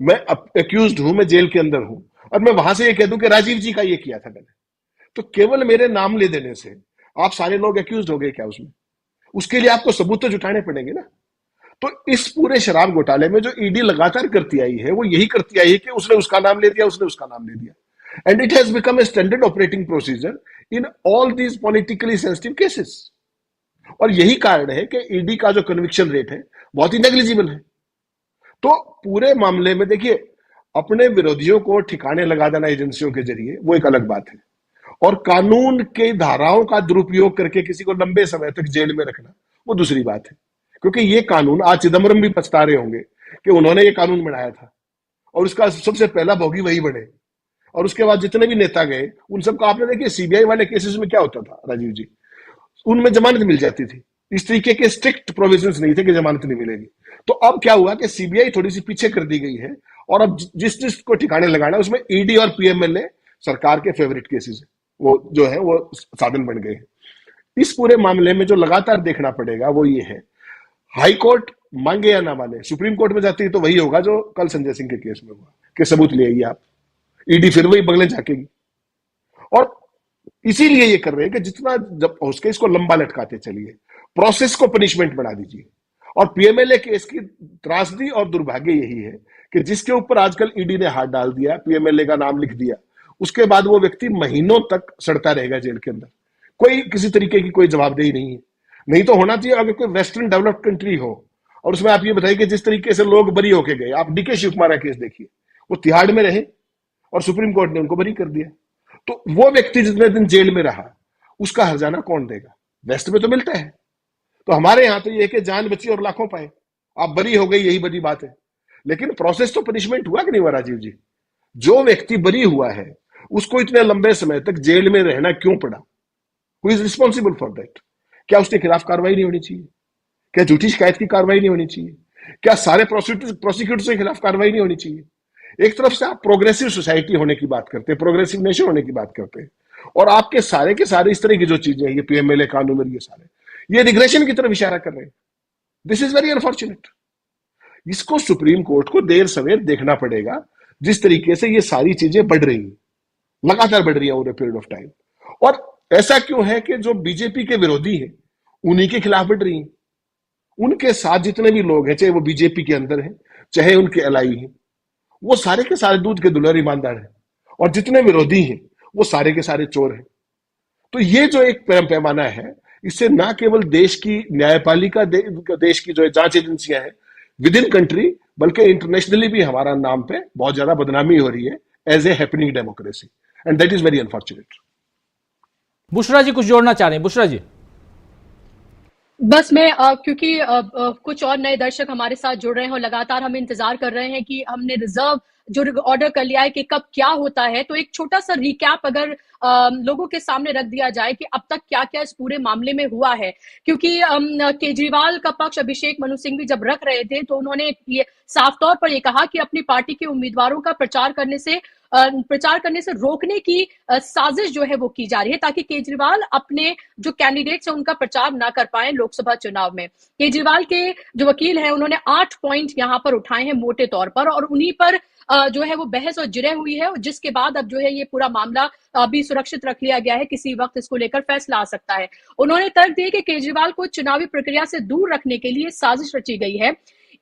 मैं एक्यूज्ड हूं, मैं जेल के अंदर हूं, और मैं वहां से ये कह दूं कि राजीव जी का ये किया था मैंने, तो केवल मेरे नाम ले देने से आप सारे लोग एक्यूज हो गए क्या उसमें? उसके लिए आपको सबूत तो जुटाने पड़ेंगे ना। तो इस पूरे शराब घोटाले में जो ईडी लगातार करती आई है वो यही करती आई है कि उसने उसका नाम ले दिया, उसने उसका नाम ले दिया, and it has become a standard operating procedure in all these politically sensitive cases. और यही कारण है कि ईडी का जो कन्विक्शन रेट है बहुत ही नेग्लिजिबल है। तो पूरे मामले में देखिए, अपने विरोधियों को ठिकाने लगा देना एजेंसियों के जरिए वो एक अलग बात है, और कानून के धाराओं का दुरुपयोग करके किसी को लंबे समय तक जेल में रखना वो दूसरी बात है। क्योंकि ये कानून, आज चिदम्बरम भी पछता रहे होंगे कि उन्होंने ये कानून बनाया था और उसका सबसे पहला भोगी वही बने, और उसके बाद जितने भी नेता गए उन सबको आपने देखिए सीबीआई वाले केसेस में क्या होता था राजीव जी, उनमें जमानत मिल जाती थी। इस तरीके के स्ट्रिक्ट प्रोविजंस नहीं थे कि जमानत नहीं मिलेगी। तो अब क्या हुआ कि सीबीआई थोड़ी सी पीछे कर दी गई है और अब जिस जिस को ठिकाने लगाना उसमें ईडी और पीएमएलए सरकार के फेवरेट केसेस है, वो जो है वो साधन बन गए हैं। इस पूरे मामले में जो लगातार देखना पड़ेगा वो ये है, हाई कोर्ट मांगे या ना माने, सुप्रीम कोर्ट में जाती है तो वही होगा जो कल संजय सिंह के केस में हुआ कि सबूत ले आइए आप, ईडी फिर वही बगले झाकेगी। और इसीलिए ये कर रहे हैं कि जितना जब हो सके इसको लंबा लटकाते चलिए, प्रोसेस को पनिशमेंट बना दीजिए। और पीएमएलए केस की त्रासदी और दुर्भाग्य यही है कि जिसके ऊपर आजकल ईडी ने हाथ डाल दिया, पीएमएलए का नाम लिख दिया, उसके बाद वो व्यक्ति महीनों तक सड़ता रहेगा जेल के अंदर, कोई किसी तरीके की कोई जवाबदेही नहीं है। नहीं तो होना चाहिए अगर कोई वेस्टर्न डेवलप्ड कंट्री हो और उसमें आप ये बताइए कि जिस तरीके से लोग बरी होके गए, आप डीके शिवकुमार का केस देखिए, वो तिहाड़ में रहे और सुप्रीम कोर्ट ने उनको बरी कर दिया। तो वो व्यक्ति जितने दिन जेल में रहा उसका हर्जाना कौन देगा? वेस्ट में तो मिलता है। तो हमारे यहां तो ये कि जान बची और लाखों पाए, आप बरी हो गई यही बड़ी बात है। लेकिन प्रोसेस तो पनिशमेंट हुआ कि नहीं हुआ राजीव जी? जो व्यक्ति बरी हुआ है उसको इतने लंबे समय तक जेल में रहना क्यों पड़ा? Who is responsible for that? क्या उसके खिलाफ कार्रवाई नहीं होनी चाहिए? क्या झूठी शिकायत की कार्रवाई नहीं होनी चाहिए? क्या सारे प्रोसिक्यूटर्स के खिलाफ कार्रवाई नहीं होनी चाहिए? एक तरफ से आप प्रोग्रेसिव सोसाइटी होने की बात करते हैं, प्रोग्रेसिव नेशन होने की बात करते हैं, और आपके सारे के सारे इस तरह की जो चीजें हैं, ये पीएमएलए कानून और ये सारे, ये रिग्रेशन की तरफ इशारा कर रहे हैं। This is very unfortunate. इसको सुप्रीम कोर्ट को देर सवेर देखना पड़ेगा, जिस तरीके से ये सारी चीजें बढ़ रही हैं, लगातार बढ़ रही है over a period of time. और ऐसा क्यों है कि जो बीजेपी के विरोधी हैं उन्हीं के खिलाफ बढ़ रही हैं। उनके साथ जितने भी लोग हैं, चाहे वो बीजेपी के अंदर हैं चाहे उनके एलाई हैं, वो सारे के सारे दूध के दुल्हर ईमानदार हैं, और जितने विरोधी हैं वो सारे के सारे चोर हैं। तो ये जो एक पैमाना है, इससे ना केवल देश की न्यायपालिका, देश की जो जांच एजेंसियां हैं विद इन कंट्री, बल्कि इंटरनेशनली भी हमारा नाम पे बहुत ज्यादा बदनामी हो रही है as a happening democracy, and that is very unfortunate. Bushra ji कुछ जोड़ना चाह रहे हैं? बुशरा जी। बस मैं क्योंकि कुछ और नए दर्शक हमारे साथ जुड़ रहे हैं और लगातार हम इंतजार कर रहे हैं कि हमने रिजर्व जो ऑर्डर कर लिया है कि कब क्या होता है, तो एक छोटा सा रिकैप अगर लोगों के सामने रख दिया जाए कि अब तक क्या क्या इस पूरे मामले में हुआ है। क्योंकि केजरीवाल का पक्ष अभिषेक मनु सिंघवी जब रख रहे थे तो उन्होंने ये साफ तौर पर ये कहा कि अपनी पार्टी के उम्मीदवारों का प्रचार करने से रोकने की साजिश जो है वो की जा रही है, ताकि केजरीवाल अपने जो कैंडिडेट्स हैं उनका प्रचार ना कर पाए लोकसभा चुनाव में। केजरीवाल के जो वकील हैं उन्होंने 8 पॉइंट यहाँ पर उठाए हैं मोटे तौर पर, और उन्हीं पर जो है वो बहस और जिरह हुई है, जिसके बाद अब जो है ये पूरा मामला अभी सुरक्षित रख लिया गया है, किसी वक्त इसको लेकर फैसला आ सकता है। उन्होंने तर्क दिया कि केजरीवाल को चुनावी प्रक्रिया से दूर रखने के लिए साजिश रची गई है।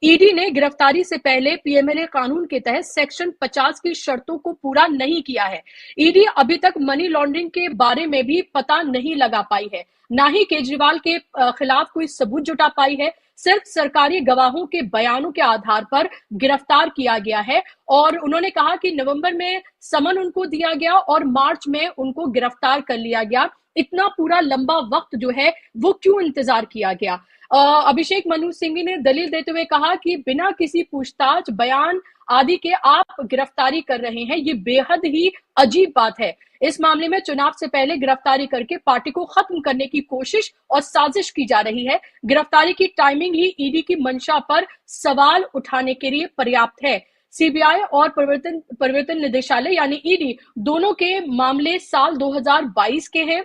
ईडी ने गिरफ्तारी से पहले पीएमएलए कानून के तहत सेक्शन 50 की शर्तों को पूरा नहीं किया है। ईडी अभी तक मनी लॉन्ड्रिंग के बारे में भी पता नहीं लगा पाई है, ना ही केजरीवाल के खिलाफ कोई सबूत जुटा पाई है। सिर्फ सरकारी गवाहों के बयानों के आधार पर गिरफ्तार किया गया है, और उन्होंने कहा कि नवंबर में समन उनको दिया गया और मार्च में उनको गिरफ्तार कर लिया गया। इतना पूरा लंबा वक्त जो है वो क्यों इंतजार किया गया? अभिषेक मनु सिंघवी ने दलील देते हुए कहा कि बिना किसी पूछताछ, बयान आदि के आप गिरफ्तारी कर रहे हैं, ये बेहद ही अजीब बात है। इस मामले में चुनाव से पहले गिरफ्तारी करके पार्टी को खत्म करने की कोशिश और साजिश की जा रही है। गिरफ्तारी की टाइमिंग ही ईडी की मंशा पर सवाल उठाने के लिए पर्याप्त है। सीबीआई और प्रवर्तन निदेशालय यानी ईडी दोनों के मामले साल 2022 के हैं।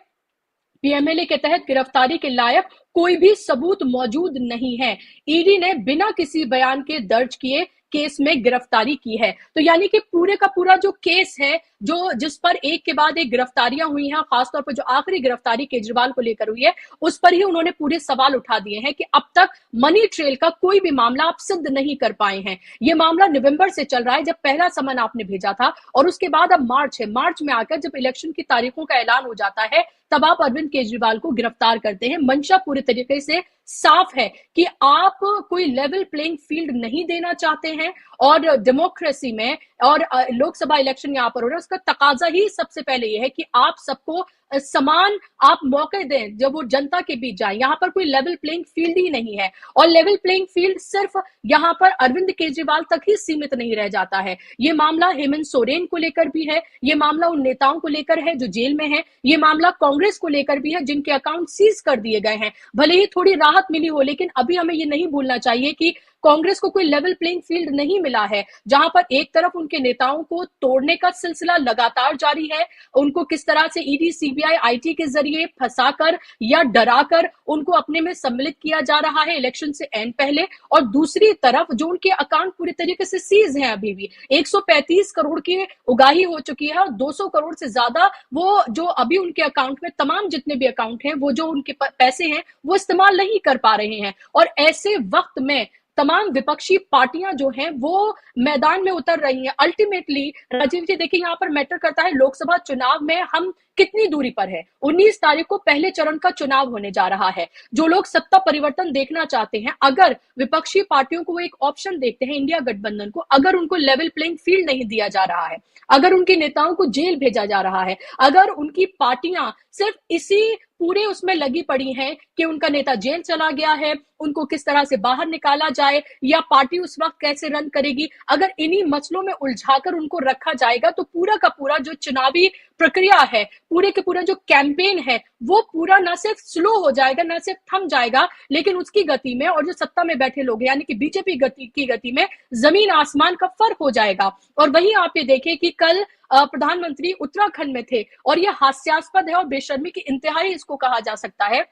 पीएमएलए के तहत गिरफ्तारी के लायक कोई भी सबूत मौजूद नहीं है। ईडी ने बिना किसी बयान के दर्ज किए केस में गिरफ्तारी की है। तो यानी कि पूरे का पूरा जो केस है, जो जिस पर एक के बाद एक गिरफ्तारियां हुई हैं, खासतौर पर जो आखिरी गिरफ्तारी केजरीवाल को लेकर हुई है, उस पर ही उन्होंने पूरे सवाल उठा दिए हैं कि अब तक मनी ट्रेल का कोई भी मामला आप सिद्ध नहीं कर पाए हैं। ये मामला नवंबर से चल रहा है, जब पहला समन आपने भेजा था, और उसके बाद अब मार्च है। मार्च में आकर जब इलेक्शन की तारीखों का ऐलान हो जाता है, तब आप अरविंद केजरीवाल को गिरफ्तार करते हैं। मंशा पूरी तरीके से साफ है कि आप कोई लेवल प्लेइंग फील्ड नहीं देना चाहते हैं और डेमोक्रेसी में और लोकसभा इलेक्शन यहां पर हो रहा है, उसका तकाजा ही सबसे पहले यह है कि आप सबको समान आप मौके दें जब वो जनता के बीच जाए। यहां पर कोई लेवल प्लेइंग फील्ड ही नहीं है और लेवल प्लेइंग फील्ड सिर्फ यहां पर अरविंद केजरीवाल तक ही सीमित नहीं रह जाता है। ये मामला हेमंत सोरेन को लेकर भी है, ये मामला उन नेताओं को लेकर है जो जेल में है, ये मामला कांग्रेस को लेकर भी है जिनके अकाउंट सीज कर दिए गए हैं। भले ही थोड़ी राहत मिली हो, लेकिन अभी हमें ये नहीं भूलना चाहिए कि कांग्रेस को कोई लेवल प्लेइंग फील्ड नहीं मिला है, जहां पर एक तरफ उनके नेताओं को तोड़ने का सिलसिला लगातार जारी है, उनको किस तरह से ईडी, सीबीआई, आईटी के जरिए फंसाकर या डराकर उनको अपने में सम्मिलित किया जा रहा है इलेक्शन से एंड पहले, और दूसरी तरफ जो उनके अकाउंट पूरी तरीके से सीज हैं। अभी भी 135 करोड़ की उगाही हो चुकी है और 200 करोड़ से ज्यादा वो जो अभी उनके अकाउंट में तमाम जितने भी अकाउंट हैं वो जो उनके पैसे हैं वो इस्तेमाल नहीं कर पा रहे हैं। और ऐसे वक्त में तमाम विपक्षी पार्टियां जो हैं वो मैदान में उतर रही हैं। अल्टीमेटली राजीव जी देखिए, यहां पर मैटर करता है लोकसभा चुनाव में हम कितनी दूरी पर है। 19 तारीख को पहले चरण का चुनाव होने जा रहा है। जो लोग सत्ता परिवर्तन देखना चाहते हैं, अगर विपक्षी पार्टियों को एक ऑप्शन देखते हैं, इंडिया गठबंधन को, अगर उनको लेवल प्लेइंग फील्ड नहीं दिया जा रहा है, अगर उनके नेताओं को जेल भेजा जा रहा है, अगर उनकी पार्टियां सिर्फ इसी पूरे उसमें लगी पड़ी हैं कि उनका नेता जेल चला गया है, उनको किस तरह से बाहर निकाला जाए या पार्टी उस वक्त कैसे रन करेगी, अगर इन्हीं मसलों में उलझाकर उनको रखा जाएगा तो पूरा का पूरा जो चुनावी प्रक्रिया है, पूरे के पूरा जो कैंपेन है, वो पूरा ना सिर्फ स्लो हो जाएगा, ना सिर्फ थम जाएगा, लेकिन उसकी गति में और जो सत्ता में बैठे लोग यानी कि बीजेपी की गति में जमीन आसमान का फर्क हो जाएगा। और वहीं आप ये देखिए कि कल प्रधानमंत्री उत्तराखंड में थे और यह हास्यास्पद है और बेशर्मी की इंतहाई इसको कहा जा सकता है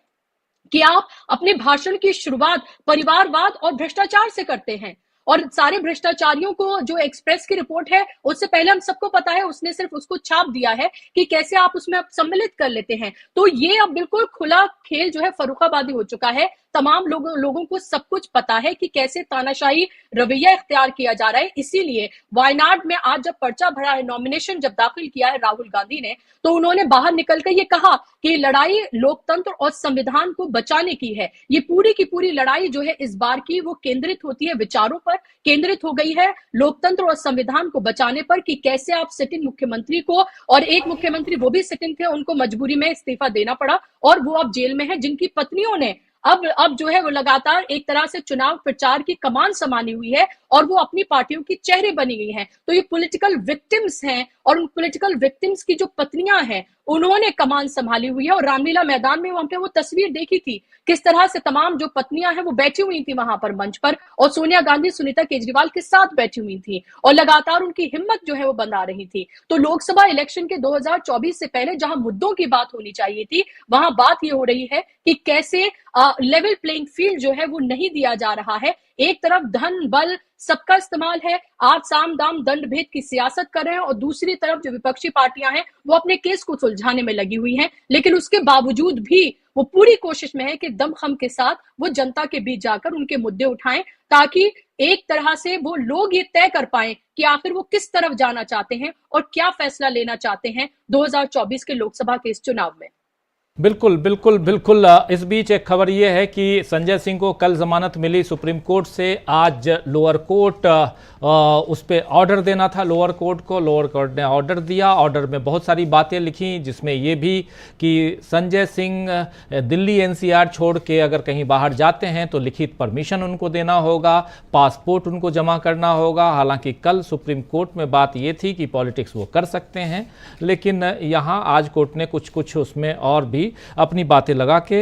कि आप अपने भाषण की शुरुआत परिवारवाद और भ्रष्टाचार से करते हैं। और सारे भ्रष्टाचारियों को जो एक्सप्रेस की रिपोर्ट है उससे पहले हम सबको पता है, उसने सिर्फ उसको छाप दिया है कि कैसे आप उसमें अब सम्मिलित कर लेते हैं। तो ये अब बिल्कुल खुला खेल जो है फर्रुखाबादी हो चुका है। तमाम लोगों को सब कुछ पता है कि कैसे तानाशाही रवैया इख्तियार किया जा रहा है। इसीलिए वायनाड में आज जब पर्चा भरा है, नॉमिनेशन जब दाखिल किया है राहुल गांधी ने, तो उन्होंने बाहर निकलकर ये कहा कि लड़ाई लोकतंत्र और संविधान को बचाने की है। ये पूरी की पूरी लड़ाई जो है इस बार की वो केंद्रित होती है विचारों पर, केंद्रित हो गई है लोकतंत्र और संविधान को बचाने पर कि कैसे आप सिटिंग मुख्यमंत्री को, और एक मुख्यमंत्री वो भी सिटिंग थे, उनको मजबूरी में इस्तीफा देना पड़ा और वो अब जेल में है, जिनकी पत्नियों ने अब जो है वो लगातार एक तरह से चुनाव प्रचार की कमान संभाली हुई है और वो अपनी पार्टियों की चेहरे बनी गई हैं। तो ये पॉलिटिकल विक्टिम्स हैं और उन पॉलिटिकल विक्टिम्स की जो पत्नियां हैं उन्होंने कमान संभाली हुई है। और रामलीला मैदान में वहां पे वो तस्वीर देखी थी किस तरह से तमाम जो पत्नियां हैं वो बैठी हुई थी वहां पर मंच पर, और सोनिया गांधी सुनीता केजरीवाल के साथ बैठी हुई थी और लगातार उनकी हिम्मत जो है वो बंधा रही थी। तो लोकसभा इलेक्शन के 2024 से पहले जहां मुद्दों की बात होनी चाहिए थी, वहां बात ये हो रही है कि कैसे लेवल प्लेइंग फील्ड जो है वो नहीं दिया जा रहा है। एक तरफ धन बल सबका इस्तेमाल है, आप साम दाम दंड भेद की सियासत कर रहे हैं, और दूसरी तरफ जो विपक्षी पार्टियां हैं वो अपने केस को सुलझाने में लगी हुई हैं। लेकिन उसके बावजूद भी वो पूरी कोशिश में है कि दमखम के साथ वो जनता के बीच जाकर उनके मुद्दे उठाएं, ताकि एक तरह से वो लोग ये तय कर पाएं कि आखिर वो किस तरफ जाना चाहते हैं और क्या फैसला लेना चाहते हैं 2024 के लोकसभा के इस चुनाव में। बिल्कुल बिल्कुल बिल्कुल। इस बीच एक खबर यह है कि संजय सिंह को कल जमानत मिली सुप्रीम कोर्ट से। आज लोअर कोर्ट उस पर ऑर्डर देना था लोअर कोर्ट को, लोअर कोर्ट ने ऑर्डर दिया। ऑर्डर में बहुत सारी बातें लिखी, जिसमें ये भी कि संजय सिंह दिल्ली एनसीआर छोड़ के अगर कहीं बाहर जाते हैं तो लिखित परमिशन उनको देना होगा, पासपोर्ट उनको जमा करना होगा। हालांकि कल सुप्रीम कोर्ट में बात ये थी कि पॉलिटिक्स वो कर सकते हैं, लेकिन यहाँ आज कोर्ट ने कुछ उसमें और भी अपनी बातें लगा के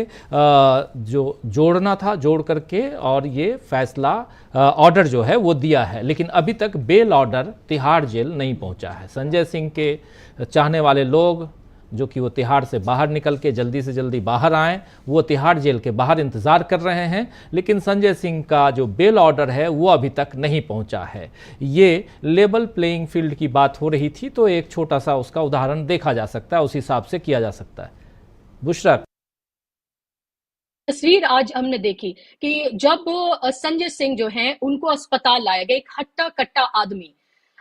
जो जोड़ना था जोड़ करके और ये फैसला ऑर्डर जो है वो दिया है। लेकिन अभी तक बेल ऑर्डर तिहाड़ जेल नहीं पहुंचा है। संजय सिंह के चाहने वाले लोग जो कि वो तिहाड़ से बाहर निकल के जल्दी से जल्दी बाहर आएँ, वो तिहाड़ जेल के बाहर इंतज़ार कर रहे हैं, लेकिन संजय सिंह का जो बेल ऑर्डर है वो अभी तक नहीं पहुंचा है। ये लेवल प्लेइंग फील्ड की बात हो रही थी, तो एक छोटा सा उसका उदाहरण देखा जा सकता है, उस हिसाब से किया जा सकता है। बुशरा, तस्वीर आज हमने देखी कि जब संजय सिंह जो हैं उनको अस्पताल लाया गया, एक हट्टा कट्टा आदमी,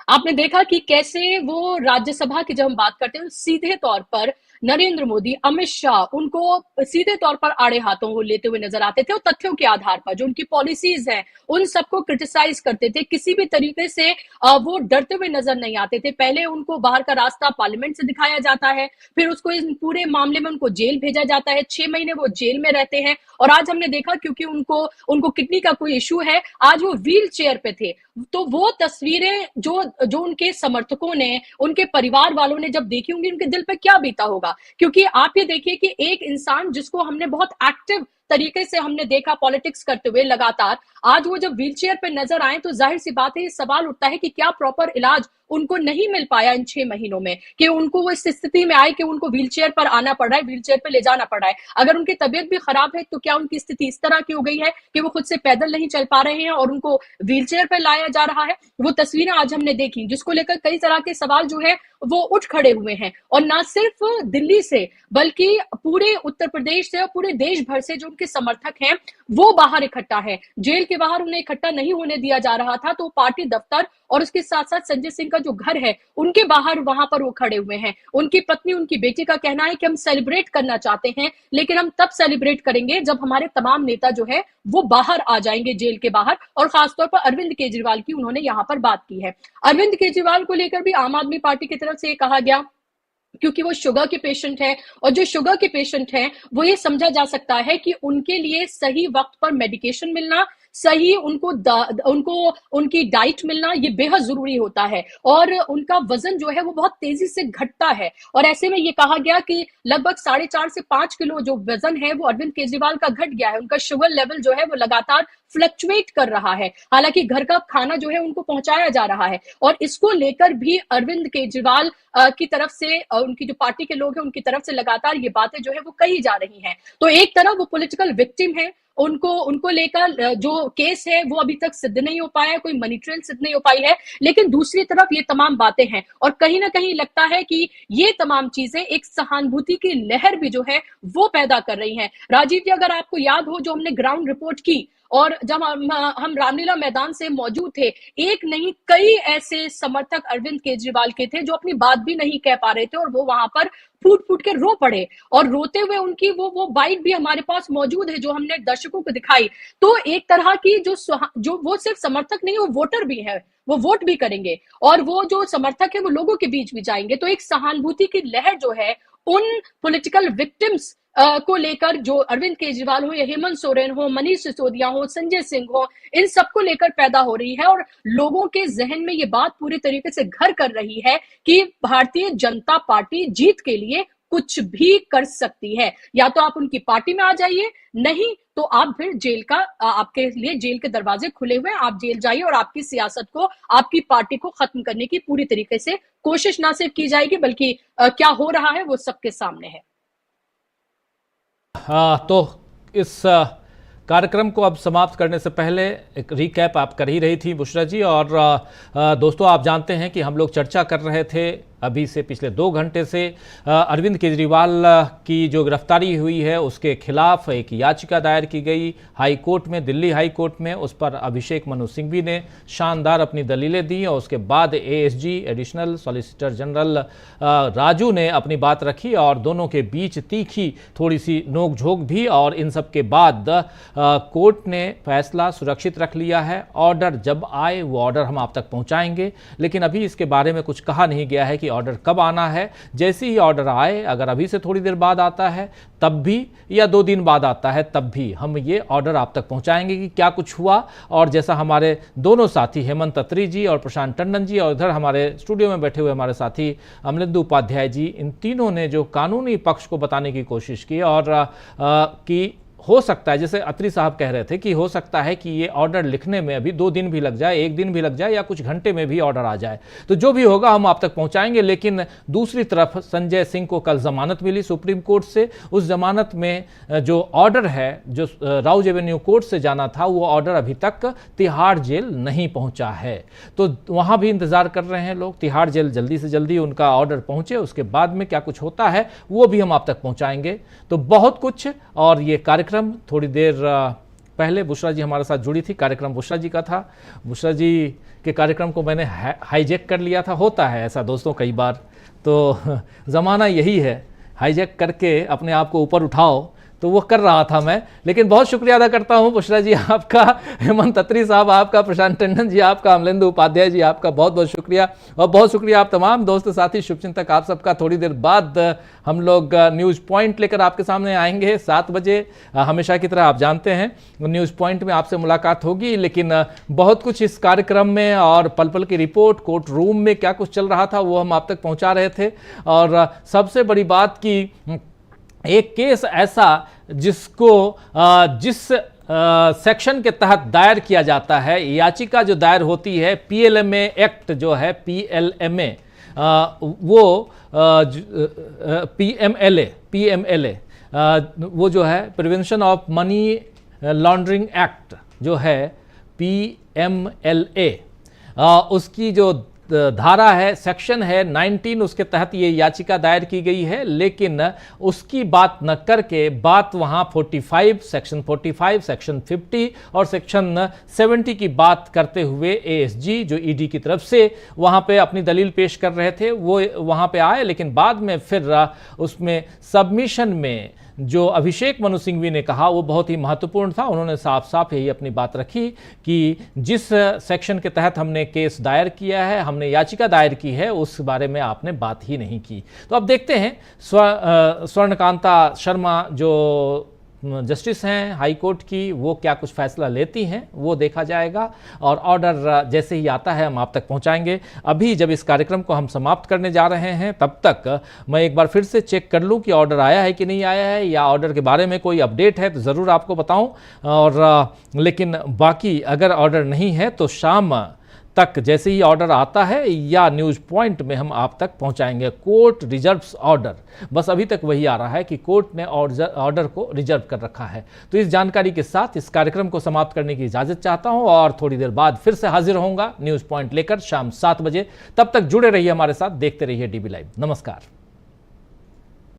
आपने देखा कि कैसे वो राज्यसभा की जब हम बात करते हैं सीधे तौर पर नरेंद्र मोदी, अमित शाह उनको सीधे तौर पर आड़े हाथों लेते हुए नजर आते थे और तथ्यों के आधार पर जो उनकी पॉलिसीज हैं उन सबको क्रिटिसाइज करते थे। किसी भी तरीके से वो डरते हुए नजर नहीं आते थे। पहले उनको बाहर का रास्ता पार्लियामेंट से दिखाया जाता है, फिर उसको इस पूरे मामले में उनको जेल भेजा जाता है, 6 महीने वो जेल में रहते हैं। और आज हमने देखा क्योंकि उनको किडनी का कोई इशू है, आज वो व्हील चेयर पे थे। तो वो तस्वीरें जो उनके समर्थकों ने, उनके परिवार वालों ने जब देखी होंगी, उनके दिल पे क्या बीता होगा। क्योंकि आप ये देखिए कि एक इंसान जिसको हमने बहुत एक्टिव तरीके से हमने देखा पॉलिटिक्स करते हुए लगातार, आज वो जब व्हीलचेयर पे नजर आए तो जाहिर सी बात है, ये सवाल उठता है कि क्या प्रॉपर इलाज उनको नहीं मिल पाया इन 6 महीनों में, कि उनको वो इस स्थिति में आए कि उनको व्हीलचेयर पर आना पड़ रहा है, व्हीलचेयर पे ले जाना पड़ रहा है। अगर उनकी तबीयत भी खराब है तो क्या उनकी स्थिति इस तरह की हो गई है कि वो खुद से पैदल नहीं चल पा रहे हैं और उनको व्हीलचेयर पर लाया जा रहा है। वो तस्वीरें आज हमने देखी जिसको लेकर कई तरह के सवाल जो है वो उठ खड़े हुए हैं। और ना सिर्फ दिल्ली से बल्कि पूरे उत्तर प्रदेश से और पूरे देश भर से जो उनके समर्थक हैं वो बाहर इकट्ठा है। जेल के बाहर उन्हें इकट्ठा नहीं होने दिया जा रहा था, तो पार्टी दफ्तर और उसके साथ साथ संजय सिंह का जो घर है उनके बाहर वहां पर वो खड़े हुए हैं। उनकी पत्नी, उनकी बेटी का कहना है कि हम सेलिब्रेट करना चाहते हैं, लेकिन हम तब सेलिब्रेट करेंगे जब हमारे तमाम नेता जो है वो बाहर आ जाएंगे जेल के बाहर। और खासतौर पर अरविंद केजरीवाल की उन्होंने यहां पर बात की है। अरविंद केजरीवाल को लेकर भी आम आदमी पार्टी की तरफ से ये कहा गया, क्योंकि वो शुगर के पेशेंट हैं और जो शुगर के पेशेंट हैं वो ये समझा जा सकता है कि उनके लिए सही वक्त पर मेडिकेशन मिलना, सही उनको उनकी डाइट मिलना ये बेहद जरूरी होता है। और उनका वजन जो है वो बहुत तेजी से घटता है। और ऐसे में ये कहा गया कि लगभग 4.5 से 5 किलो जो वजन है वो अरविंद केजरीवाल का घट गया है। उनका शुगर लेवल जो है वो लगातार फ्लक्चुएट कर रहा है, हालांकि घर का खाना जो है उनको पहुंचाया जा रहा है। और इसको लेकर भी अरविंद केजरीवाल की तरफ से, उनकी जो पार्टी के लोग हैं उनकी तरफ से लगातार ये बातें जो है वो कही जा रही हैं। तो एक तरफ वो पॉलिटिकल विक्टिम है, उनको लेकर जो केस है वो अभी तक सिद्ध नहीं हो पाया, कोई मनी ट्रेल सिद्ध नहीं हो पाई है। लेकिन दूसरी तरफ ये तमाम बातें हैं और कहीं ना कहीं लगता है कि ये तमाम चीजें एक सहानुभूति की लहर भी जो है वो पैदा कर रही हैं। राजीव जी, अगर आपको याद हो जो हमने ग्राउंड रिपोर्ट की और जब हम रामलीला मैदान से मौजूद थे, एक नहीं कई ऐसे समर्थक अरविंद केजरीवाल के थे जो अपनी बात भी नहीं कह पा रहे थे और वो वहां पर फूट फूट के रो पड़े। और रोते हुए उनकी वो बाइट भी हमारे पास मौजूद है जो हमने दर्शकों को दिखाई। तो एक तरह की जो वो सिर्फ समर्थक नहीं, वो वोटर भी है, वो वोट भी करेंगे और वो जो समर्थक है वो लोगों के बीच भी जाएंगे। तो एक सहानुभूति की लहर जो है उन पॉलिटिकल विक्टिम्स को लेकर, जो अरविंद केजरीवाल हो या हेमंत सोरेन हो, मनीष सिसोदिया हो, संजय सिंह हो, इन सबको लेकर पैदा हो रही है। और लोगों के जहन में ये बात पूरी तरीके से घर कर रही है कि भारतीय जनता पार्टी जीत के लिए कुछ भी कर सकती है। या तो आप उनकी पार्टी में आ जाइए, नहीं तो आप फिर जेल का, आपके लिए जेल के दरवाजे खुले हुए हैं, आप जेल जाइए और आपकी सियासत को, आपकी पार्टी को खत्म करने की पूरी तरीके से कोशिश ना सिर्फ की जाएगी बल्कि क्या हो रहा है वो सबके सामने है। हाँ, तो इस कार्यक्रम को अब समाप्त करने से पहले एक रिकैप आप कर ही रही थी बुशरा जी। और दोस्तों, आप जानते हैं कि हम लोग चर्चा कर रहे थे अभी से पिछले 2 घंटे से अरविंद केजरीवाल की जो गिरफ्तारी हुई है उसके खिलाफ एक याचिका दायर की गई हाई कोर्ट में, दिल्ली हाई कोर्ट में। उस पर अभिषेक मनु सिंघवी ने शानदार अपनी दलीलें दी और उसके बाद ASG additional solicitor general Raju ने अपनी बात रखी और दोनों के बीच तीखी थोड़ी सी नोकझोंक भी। और इन सब के बाद कोर्ट ने फैसला सुरक्षित रख लिया है। ऑर्डर जब आए वो ऑर्डर हम आप तक पहुंचाएंगे, लेकिन अभी इसके बारे में कुछ कहा नहीं गया है कि ऑर्डर कब आना है। जैसे ही ऑर्डर आए, अगर अभी से थोड़ी देर बाद आता है तब भी या 2 दिन बाद आता है तब भी हम ये ऑर्डर आप तक पहुंचाएंगे कि क्या कुछ हुआ। और जैसा हमारे दोनों साथी हेमंत अत्री जी और प्रशांत टंडन जी और इधर हमारे स्टूडियो में बैठे हुए हमारे साथी अमलेंदु उपाध्याय जी, इन तीनों ने जो कानूनी पक्ष को बताने की कोशिश की और कि हो सकता है, जैसे अत्री साहब कह रहे थे कि हो सकता है कि ये ऑर्डर लिखने में अभी 2 दिन भी लग जाए, 1 दिन भी लग जाए या कुछ घंटे में भी ऑर्डर आ जाए। तो जो भी होगा हम आप तक पहुंचाएंगे। लेकिन दूसरी तरफ संजय सिंह को कल जमानत मिली सुप्रीम कोर्ट से। उस जमानत में जो ऑर्डर है जो राउज एवेन्यू कोर्ट से जाना था, वो ऑर्डर अभी तक तिहाड़ जेल नहीं पहुंचा है। तो वहां भी इंतजार कर रहे हैं लोग, तिहाड़ जेल जल्दी से जल्दी उनका ऑर्डर पहुंचे, उसके बाद में क्या कुछ होता है वो भी हम आप तक पहुंचाएंगे। तो बहुत कुछ। और ये कार्यक्रम थोड़ी देर पहले बुशरा जी हमारे साथ जुड़ी थी, कार्यक्रम बुशरा जी का था। बुशरा जी के कार्यक्रम को मैंने हाईजैक कर लिया था, होता है ऐसा दोस्तों कई बार। तो ज़माना यही है, हाईजैक करके अपने आप को ऊपर उठाओ, तो वो कर रहा था मैं। लेकिन बहुत शुक्रिया अदा करता हूं बुशरा जी आपका, हेमंत अत्री साहब आपका, प्रशांत टंडन जी आपका, अमलेंदु उपाध्याय जी आपका, बहुत बहुत शुक्रिया। और बहुत शुक्रिया आप तमाम दोस्त साथी शुभचिंतक आप सबका। थोड़ी देर बाद हम लोग न्यूज़ पॉइंट लेकर आपके सामने आएंगे 7 बजे, हमेशा की तरह आप जानते हैं न्यूज़ पॉइंट में आपसे मुलाकात होगी। लेकिन बहुत कुछ इस कार्यक्रम में और पल पल की रिपोर्ट, कोर्ट रूम में क्या कुछ चल रहा था वो हम आप तक पहुंचा रहे थे। और सबसे बड़ी बात की एक केस ऐसा जिसको जिस सेक्शन के तहत दायर किया जाता है, याचिका जो दायर होती है पीएलएमए एक्ट जो है, पीएलएमए वो पीएमएलए वो जो है prevention of money laundering act जो है पीएमएलए, उसकी जो धारा है, सेक्शन है 19, उसके तहत ये याचिका दायर की गई है। लेकिन उसकी बात न करके बात वहाँ 45, सेक्शन 45, सेक्शन 50 और सेक्शन 70 की बात करते हुए एएसजी जो ईडी की तरफ से वहाँ पे अपनी दलील पेश कर रहे थे वो वहाँ पे आए। लेकिन बाद में फिर उसमें सबमिशन में जो अभिषेक मनु सिंघवी ने कहा वो बहुत ही महत्वपूर्ण था। उन्होंने साफ साफ यही अपनी बात रखी कि जिस सेक्शन के तहत हमने केस दायर किया है, हमने याचिका दायर की है, उस बारे में आपने बात ही नहीं की। तो अब देखते हैं स्वर्णकांता शर्मा जो जस्टिस हैं हाई कोर्ट की, वो क्या कुछ फैसला लेती हैं वो देखा जाएगा। और ऑर्डर जैसे ही आता है हम आप तक पहुंचाएंगे। अभी जब इस कार्यक्रम को हम समाप्त करने जा रहे हैं तब तक मैं एक बार फिर से चेक कर लूं कि ऑर्डर आया है कि नहीं आया है, या ऑर्डर के बारे में कोई अपडेट है तो ज़रूर आपको बताऊं। और लेकिन बाकी अगर ऑर्डर नहीं है तो शाम तक जैसे ही ऑर्डर आता है या न्यूज़ पॉइंट में हम आप तक पहुंचाएंगे। कोर्ट रिजर्व्स ऑर्डर, बस अभी तक वही आ रहा है कि कोर्ट ने ऑर्डर को रिजर्व कर रखा है। तो इस जानकारी के साथ इस कार्यक्रम को समाप्त करने की इजाज़त चाहता हूं और थोड़ी देर बाद फिर से हाजिर होऊंगा न्यूज़ पॉइंट लेकर शाम 7 बजे। तब तक जुड़े रहिए हमारे साथ, देखते रहिए डीबी लाइव। नमस्कार।